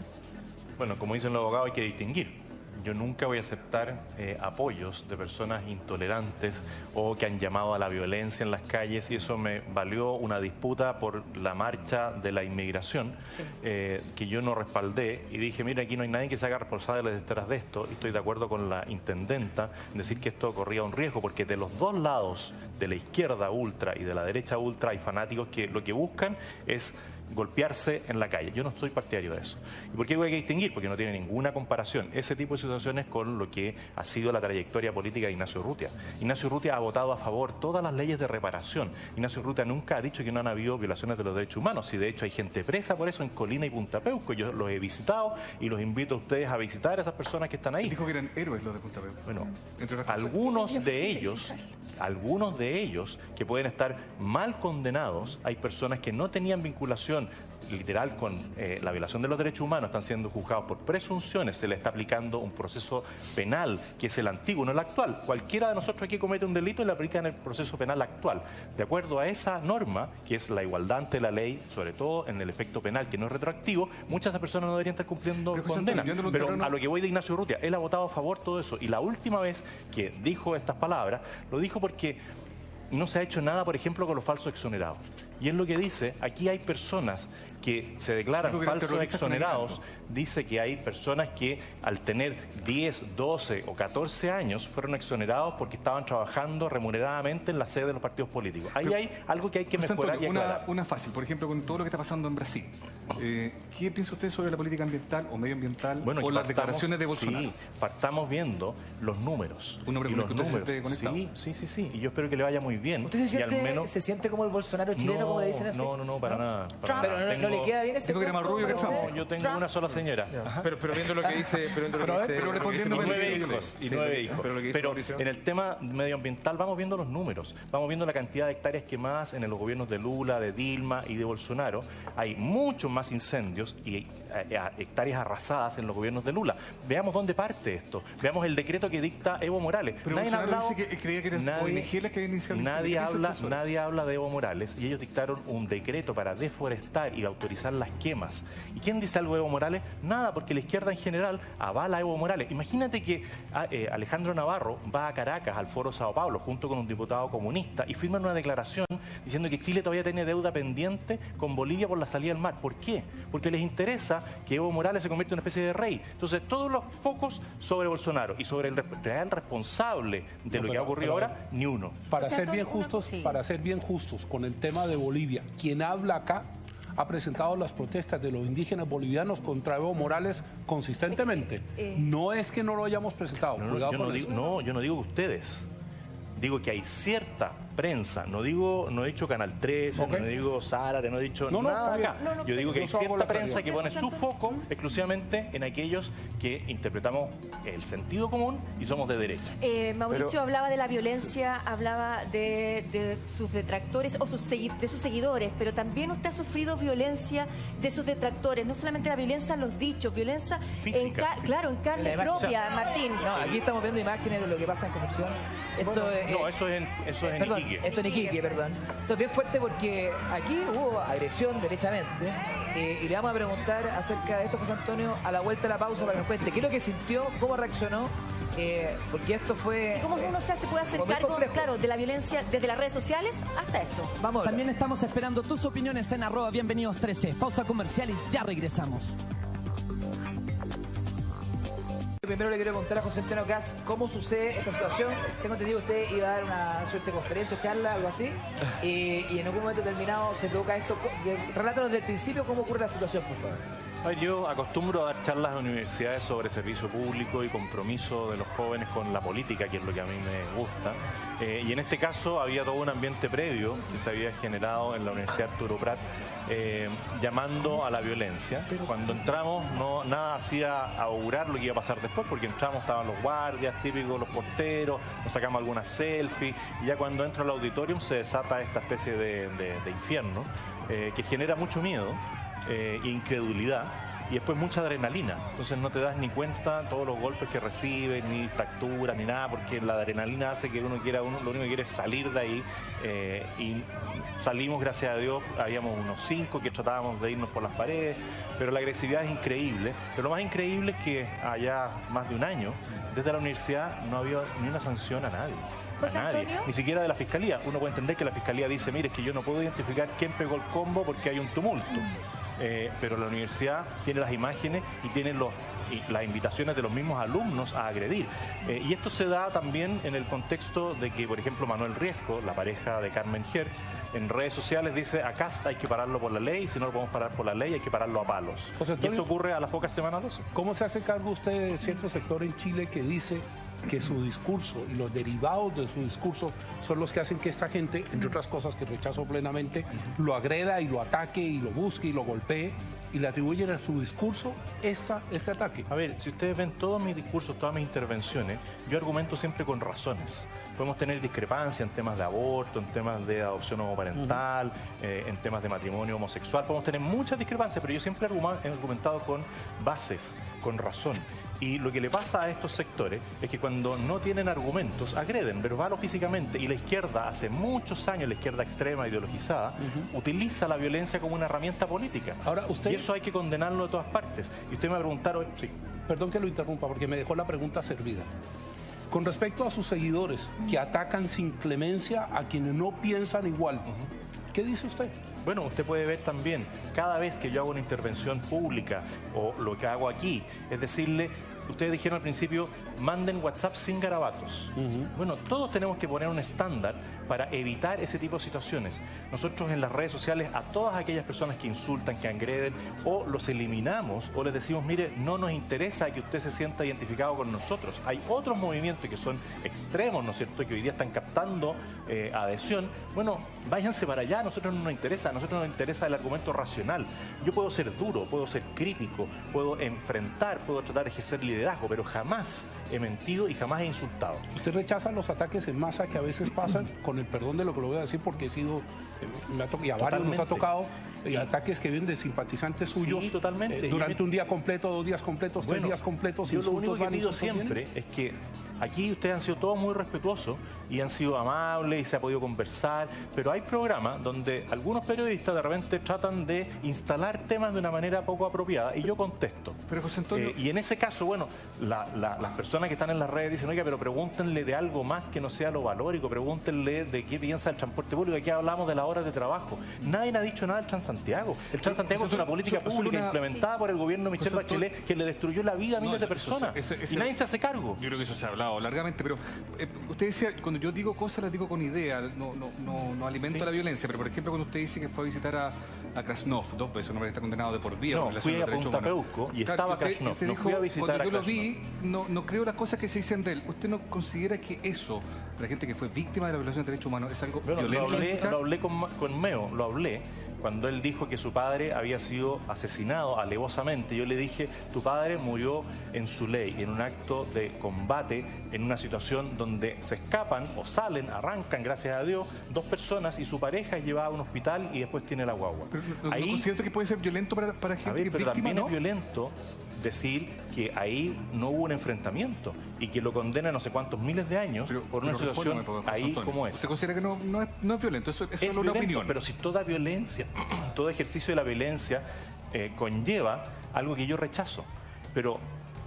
Bueno, como dicen los abogados, hay que distinguir. Yo nunca voy a aceptar apoyos de personas intolerantes o que han llamado a la violencia en las calles, y eso me valió una disputa por la marcha de la inmigración, que yo no respaldé, y dije, mira, aquí no hay nadie que se haga responsable detrás de esto, y estoy de acuerdo con la intendenta en decir que esto corría un riesgo, porque de los dos lados, de la izquierda ultra y de la derecha ultra, hay fanáticos que lo que buscan es golpearse en la calle. Yo no soy partidario de eso. ¿Y por qué hay que distinguir? Porque no tiene ninguna comparación ese tipo de situaciones con lo que ha sido la trayectoria política de Ignacio Urrutia. Ignacio Urrutia ha votado a favor todas las leyes de reparación. Ignacio Urrutia nunca ha dicho que no han habido violaciones de los derechos humanos. Y de hecho hay gente presa por eso en Colina y Punta Peuco. Yo los he visitado y los invito a ustedes a visitar a esas personas que están ahí. Dijo que eran héroes los de Punta Peuco. Bueno, algunos de ellos que pueden estar mal condenados, hay personas que no tenían vinculación literal con la violación de los derechos humanos, están siendo juzgados por presunciones, se le está aplicando un proceso penal que es el antiguo, no el actual. Cualquiera de nosotros aquí comete un delito y le aplican el proceso penal actual. De acuerdo a esa norma, que es la igualdad ante la ley, sobre todo en el efecto penal que no es retroactivo, muchas de esas personas no deberían estar cumpliendo condena. Pero a lo que voy de Ignacio Urrutia, él ha votado a favor de todo eso, y la última vez que dijo estas palabras, lo dijo porque no se ha hecho nada, por ejemplo, con los falsos exonerados. Y es lo que dice, aquí hay personas que se declaran falsos exonerados, dice que hay personas que al tener 10, 12 o 14 años fueron exonerados porque estaban trabajando remuneradamente en la sede de los partidos políticos. Ahí hay algo que hay que mejorar y aclarar. Una fácil, por ejemplo, con todo lo que está pasando en Brasil. ¿Qué piensa usted sobre la política ambiental o medioambiental o las declaraciones de Bolsonaro? Sí, partamos viendo los números. ¿Un hombre con el que usted se siente conectado? Sí. Y yo espero que le vaya muy bien. ¿Usted se siente como el Bolsonaro chileno, como le dicen así? No, para nada. Pero no le queda bien ese Dijo que era más rubio que Trump. Yo tengo una sola señora. Pero viendo lo que dice... Pero respondiendo... 9 hijos. Pero en el tema medioambiental vamos viendo los números. Vamos viendo la cantidad de hectáreas quemadas en los gobiernos de Lula, de Dilma y de Bolsonaro. Hay mucho más incendios y hectáreas arrasadas en los gobiernos de Lula. Veamos dónde parte esto. Veamos el decreto que dicta Evo Morales. Pero nadie ha hablado, dice que creía que eran ONG las que habían iniciado. Nadie habla de Evo Morales y ellos dictaron un decreto para deforestar y autorizar las quemas. ¿Y quién dice algo de Evo Morales? Nada, porque la izquierda en general avala a Evo Morales. Imagínate que Alejandro Navarro va a Caracas, al Foro Sao Paulo, junto con un diputado comunista y firman una declaración diciendo que Chile todavía tiene deuda pendiente con Bolivia por la salida del mar. ¿Por qué? Porque les interesa que Evo Morales se convierta en una especie de rey. Entonces, todos los focos sobre Bolsonaro y sobre el real responsable de lo que ha ocurrido ahora, ni uno. Para ser bien justos con el tema de Bolivia, quien habla acá ha presentado las protestas de los indígenas bolivianos contra Evo Morales consistentemente. No es que no lo hayamos presentado. Yo no digo que ustedes. Digo que hay cierta prensa, no he dicho Canal 13, no digo Zárate, no he dicho nada acá. Yo digo que hay cierta prensa que pone su foco exclusivamente en aquellos que interpretamos el sentido común y somos de derecha. Mauricio hablaba de la violencia, hablaba de sus detractores o de sus seguidores, pero también usted ha sufrido violencia de sus detractores, no solamente la violencia en los dichos, violencia en carne propia, Martín. No, aquí estamos viendo imágenes de lo que pasa en Concepción. Eso es en Iquique. Esto en Iquique, perdón. Esto es bien fuerte porque aquí hubo agresión derechamente y le vamos a preguntar acerca de esto, José Antonio, a la vuelta de la pausa para que nos cuente qué es lo que sintió, cómo reaccionó, porque esto fue... ¿Cómo uno se puede hacer cargo, de la violencia desde las redes sociales hasta esto? Vamos. También estamos esperando tus opiniones en @bienvenidos13. Pausa comercial y ya regresamos. Primero le quiero preguntar a José Antonio Cast cómo sucede esta situación. Tengo entendido que usted iba a dar una suerte de conferencia, charla, algo así, y en algún momento determinado se provoca esto. Relátanos desde el principio cómo ocurre la situación, por favor. Yo acostumbro a dar charlas en universidades sobre servicio público y compromiso de los jóvenes con la política, que es lo que a mí me gusta. Y en este caso había todo un ambiente previo que se había generado en la Universidad Arturo Prat, llamando a la violencia. Cuando entramos, nada hacía augurar lo que iba a pasar después, porque entramos, estaban los guardias típicos, los porteros, nos sacamos algunas selfies, y ya cuando entro al auditorium se desata esta especie de infierno que genera mucho miedo. Incredulidad y después mucha adrenalina. Entonces no te das ni cuenta todos los golpes que recibes, ni fracturas, ni nada, porque la adrenalina hace que lo único que quiere es salir de ahí, y salimos, gracias a Dios, habíamos unos 5 que tratábamos de irnos por las paredes, pero la agresividad es increíble. Pero lo más increíble es que allá más de un año, desde la universidad no había ni una sanción a nadie. José Antonio, ni siquiera de la Fiscalía. Uno puede entender que la Fiscalía dice, mire, es que yo no puedo identificar quién pegó el combo porque hay un tumulto. Pero la universidad tiene las imágenes y tiene las invitaciones de los mismos alumnos a agredir. Y esto se da también en el contexto de que, por ejemplo, Manuel Riesco, la pareja de Carmen Hertz, en redes sociales dice, acá hay que pararlo por la ley, si no lo podemos parar por la ley hay que pararlo a palos. Y esto ocurre a las pocas semanas de eso. ¿Cómo se hace cargo usted de cierto sector en Chile que dice que su discurso y los derivados de su discurso son los que hacen que esta gente, entre otras cosas que rechazo plenamente, lo agreda y lo ataque y lo busque y lo golpee, y le atribuyen a su discurso este ataque? A ver, si ustedes ven todos mis discursos, todas mis intervenciones, yo argumento siempre con razones. Podemos tener discrepancia en temas de aborto, en temas de adopción homoparental, en temas de matrimonio homosexual. Podemos tener muchas discrepancias, pero yo siempre he argumentado con bases, con razón. Y lo que le pasa a estos sectores es que cuando no tienen argumentos, agreden verbal o físicamente. Y la izquierda, hace muchos años, la izquierda extrema, ideologizada, utiliza la violencia como una herramienta política. Ahora, y eso hay que condenarlo de todas partes. Y usted me va a preguntar hoy... Sí. Perdón que lo interrumpa, porque me dejó la pregunta servida. Con respecto a sus seguidores que atacan sin clemencia a quienes no piensan igual, ¿qué dice usted? Bueno, usted puede ver también, cada vez que yo hago una intervención pública o lo que hago aquí, es decirle, ustedes dijeron al principio, manden WhatsApp sin garabatos. Bueno, todos tenemos que poner un estándar para evitar ese tipo de situaciones. Nosotros en las redes sociales a todas aquellas personas que insultan, que agreden, o los eliminamos o les decimos, mire, no nos interesa que usted se sienta identificado con nosotros. Hay otros movimientos que son extremos, ¿no es cierto?, que hoy día están captando adhesión. Bueno, váyanse para allá, a nosotros no nos interesa, a nosotros nos interesa el argumento racional. Yo puedo ser duro, puedo ser crítico, puedo enfrentar, puedo tratar de ejercer liderazgo liderazgo, pero jamás he mentido y jamás he insultado. ¿Usted rechaza los ataques en masa que a veces pasan, con el perdón de lo que lo voy a decir, porque he sido, y a varios nos ha tocado, ataques que vienen de simpatizantes suyos, sí, totalmente. Durante un día completo, 2 días completos, 3 días completos? Yo lo único que pido siempre es que aquí ustedes han sido todos muy respetuosos y han sido amables y se ha podido conversar, pero hay programas donde algunos periodistas de repente tratan de instalar temas de una manera poco apropiada y yo contesto. Pero José Antonio... y en ese caso, bueno, las personas que están en las redes dicen, oiga, pero pregúntenle de algo más que no sea lo valórico, pregúntenle de qué piensa el transporte público, aquí hablamos de las horas de trabajo. Nadie ha dicho nada del Transantiago. El Transantiago es una política pública implementada por el gobierno de Michelle Bachelet que le destruyó la vida a miles de personas y nadie se hace cargo. Yo creo que eso se ha hablado largamente, pero usted decía, cuando yo digo cosas las digo con idea, no alimento la violencia, pero por ejemplo cuando usted dice que fue a visitar a Krasnov 2 veces, un hombre que está condenado de por vida. No, fui a Punta Peuco y estaba Krasnov, no fui a visitar a Krasnov. Cuando yo lo vi, no creo las cosas que se dicen de él. ¿Usted no considera que eso, para la gente que fue víctima de la violación de derechos humanos, es algo violento? Lo hablé con Meo, lo hablé cuando él dijo que su padre había sido asesinado alevosamente. Yo le dije, tu padre murió en su ley, en un acto de combate, en una situación donde se escapan o salen, arrancan, gracias a Dios, 2 personas y su pareja es llevada a un hospital y después tiene la guagua. Pero ¿no considero que puede ser violento para gente que es víctima, también no? Es violento decir que ahí no hubo un enfrentamiento y que lo condena no sé cuántos miles de años por una situación ahí como es. ¿Usted considera que no es violento? Eso es solo una opinión. Pero si toda violencia, todo ejercicio de la violencia conlleva algo que yo rechazo. Pero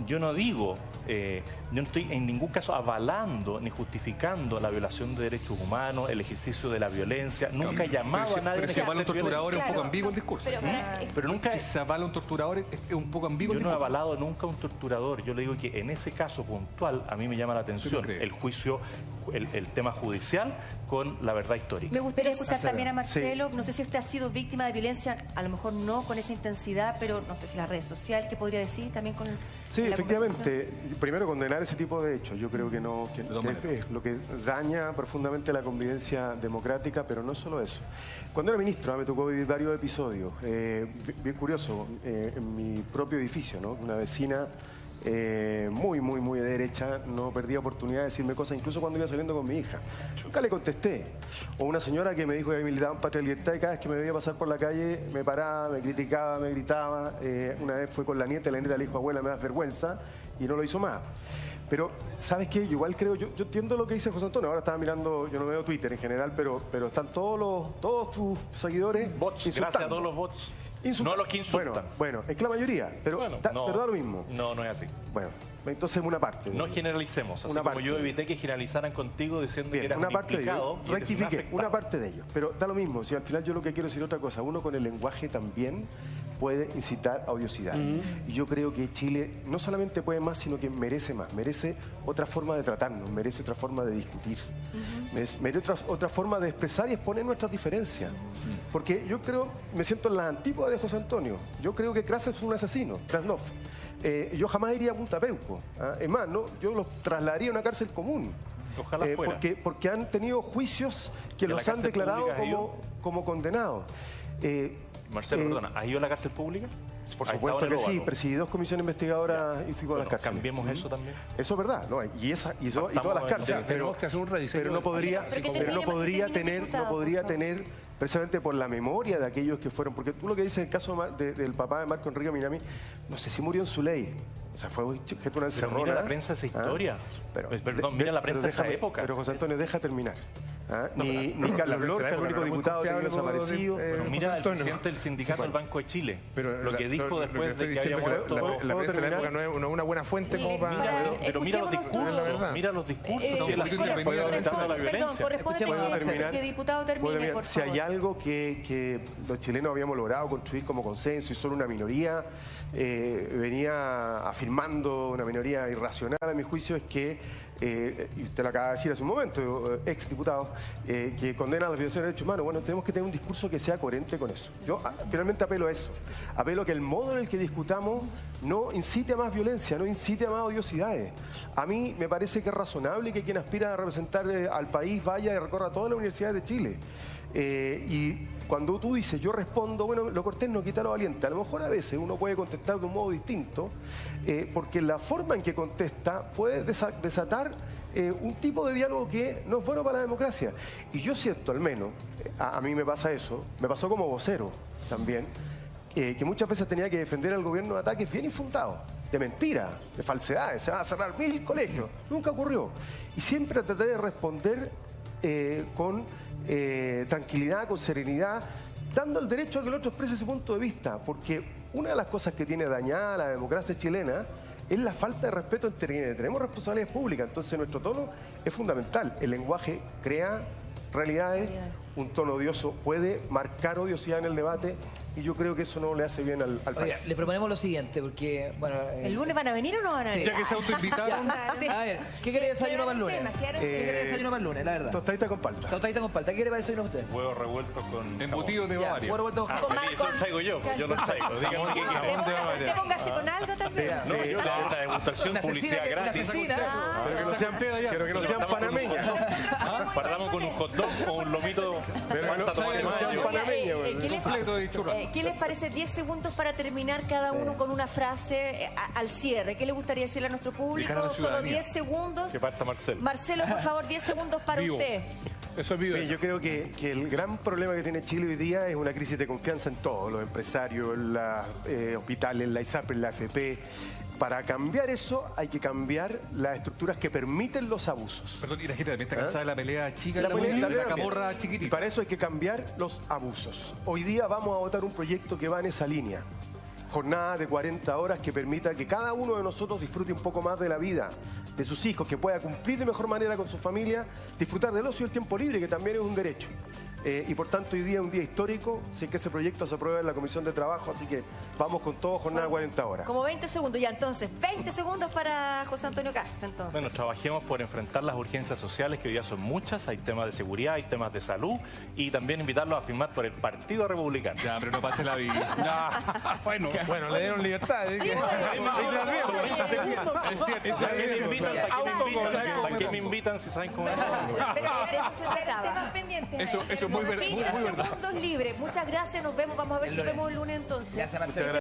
yo no digo, yo no estoy en ningún caso avalando ni justificando la violación de derechos humanos, el ejercicio de la violencia. Nunca he llamado a nadie. Pero si avala un torturador es un poco ambiguo el discurso. Pero nunca. Si se avala un torturador es un poco ambiguo el discurso. Yo no he avalado nunca a un torturador. Yo le digo que en ese caso puntual a mí me llama la atención el juicio, el tema judicial con la verdad histórica. Me gustaría escuchar también a Marcelo. Sí. No sé si usted ha sido víctima de violencia, a lo mejor no con esa intensidad, pero no sé si las redes sociales, ¿qué podría decir también con Sí, efectivamente. Primero, condenar ese tipo de hechos. Yo creo que no, que es lo que daña profundamente la convivencia democrática, pero no solo eso. Cuando era ministro, me tocó vivir varios episodios. Bien curioso, en mi propio edificio, ¿no? Una vecina muy de derecha no perdía oportunidad de decirme cosas, incluso cuando iba saliendo con mi hija. Nunca le contesté. O una señora que me dijo que militaba en Patria y Libertad y cada vez que me veía pasar por la calle me paraba, me criticaba, me gritaba. Una vez fue con la nieta le dijo, abuela, me das vergüenza, y no lo hizo más. Pero, ¿sabes qué? Yo igual creo, yo entiendo lo que dice José Antonio. Ahora estaba mirando, yo no veo Twitter en general, pero están todos tus seguidores bots, gracias a todos los bots. No los que insultan. Bueno, es que la mayoría, pero da lo mismo. No es así. Bueno, entonces una parte. No generalicemos, así como yo evité que generalizaran contigo diciendo que eras una parte de ellos, rectifiqué, una parte de ellos. Pero da lo mismo, si al final yo lo que quiero decir otra cosa, uno con el lenguaje también puede incitar a odiosidad. Y yo creo que Chile no solamente puede más, sino que merece más. Merece otra forma de tratarnos, merece otra forma de discutir. Merece otra forma de expresar y exponer nuestras diferencias. Porque yo creo, me siento en la antípoda de José Antonio. Yo creo que Krasnov es un asesino, Krasnov. Yo jamás iría a Punta Peuco. Es más, yo los trasladaría a una cárcel común. Ojalá fuera. Porque han tenido juicios que los han declarado como condenados. Marcelo, perdona, ¿has ido a la cárcel pública? Por supuesto que sí, presidí 2 comisiones investigadoras y fui a las cárceles. Cambiemos eso también. Eso es verdad, ¿no? Y todas las cárceles. Tenemos que hacer un rediseño. Pero no podría tener precisamente por la memoria de aquellos que fueron, porque tú lo que dices, el caso del papá de Marco Enrique Minami, no sé si murió en su ley. O sea, fue objeto de una encerrona. Pero mira la prensa esa historia. Mira la prensa de esa época. Pero José Antonio, deja terminar. Ni Carlos Lorca, el único diputado que había desaparecido. Mira el presidente del sindicato del Banco de Chile. Lo que dijo después de que había muerto. La prensa de la época no es una buena fuente como para... Pero mira los discursos. Mira los discursos que él hacía incitando a la violencia. Si hay algo que los chilenos habíamos logrado construir como consenso y solo una minoría venía afirmando, una minoría irracional a mi juicio, es que, y usted lo acaba de decir hace un momento, ex diputado, que condena las violaciones de derechos humanos. Bueno, tenemos que tener un discurso que sea coherente con eso. Yo finalmente apelo a eso. Apelo a que el modo en el que discutamos no incite a más violencia, no incite a más odiosidades. A mí me parece que es razonable que quien aspira a representar al país vaya y recorra todas las universidades de Chile. Y cuando tú dices, yo respondo, bueno, lo cortés no quita lo valiente. A lo mejor a veces uno puede contestar de un modo distinto, porque la forma en que contesta puede desatar un tipo de diálogo que no es bueno para la democracia. Y yo siento, al menos, a mí me pasa eso, me pasó como vocero también, que muchas veces tenía que defender al gobierno de ataques bien infundados, de mentiras, de falsedades, se van a cerrar 1000 colegios. Nunca ocurrió. Y siempre traté de responder con tranquilidad, con serenidad, dando el derecho a que el otro exprese su punto de vista, porque una de las cosas que tiene dañada la democracia chilena es la falta de respeto entre quienes tenemos responsabilidades públicas. Entonces nuestro tono es fundamental. El lenguaje crea realidades, un tono odioso puede marcar odiosidad en el debate, y yo creo que eso no le hace bien al país. Le proponemos lo siguiente, porque, bueno... ¿El lunes van a venir o no van a venir? Ya que se autoinvitaron. A ver, ¿qué quiere desayuno para el lunes? ¿Qué quiere desayuno para el lunes, la verdad? Tostadita con palta. Tostadita con palta. ¿Qué quiere para desayuno usted? Huevos revueltos con... Embutido de Bavaria. Huevo revuelto con Eso lo traigo yo no traigo. Dígame qué quiere. ¿Usted póngase con algo también? No, yo la degustación, publicidad gratis. Pero que no sean panameñas. Partamos con un hot dog o un lomito de palta tomate mayo. ¿Qué les parece 10 segundos para terminar cada uno con una frase al cierre? ¿Qué le gustaría decirle a nuestro público? Solo 10 segundos. Que parta Marcelo. Marcelo, por favor, 10 segundos para usted. Eso es vivo. Yo creo que el gran problema que tiene Chile hoy día es una crisis de confianza en todos, los empresarios, los hospitales, la ISAPRE, la AFP. Para cambiar eso hay que cambiar las estructuras que permiten los abusos. Perdón, y la gente también está cansada de la pelea chica, la camorra chiquitita. Y para eso hay que cambiar los abusos. Hoy día vamos a votar un proyecto que va en esa línea. Jornada de 40 horas que permita que cada uno de nosotros disfrute un poco más de la vida, de sus hijos, que pueda cumplir de mejor manera con su familia, disfrutar del ocio y el tiempo libre, que también es un derecho. Y por tanto hoy día es un día histórico, sé que ese proyecto se aprueba en la Comisión de Trabajo, así que vamos con todo, jornada de 40 horas. Como 20 segundos ya, entonces, 20 segundos para José Antonio Kast, entonces. Bueno, trabajemos por enfrentar las urgencias sociales, que hoy día son muchas, hay temas de seguridad, hay temas de salud, y también invitarlos a firmar por el Partido Republicano. Ya, pero no pase la vida. Bueno, le dieron libertad. ¿Para qué me invitan si saben cómo es? Pero de eso se trataba. Eso es muy verdad. 15 segundos libres. Muchas gracias, nos vemos. Vamos a ver si nos vemos el lunes entonces. Gracias, Marcelo.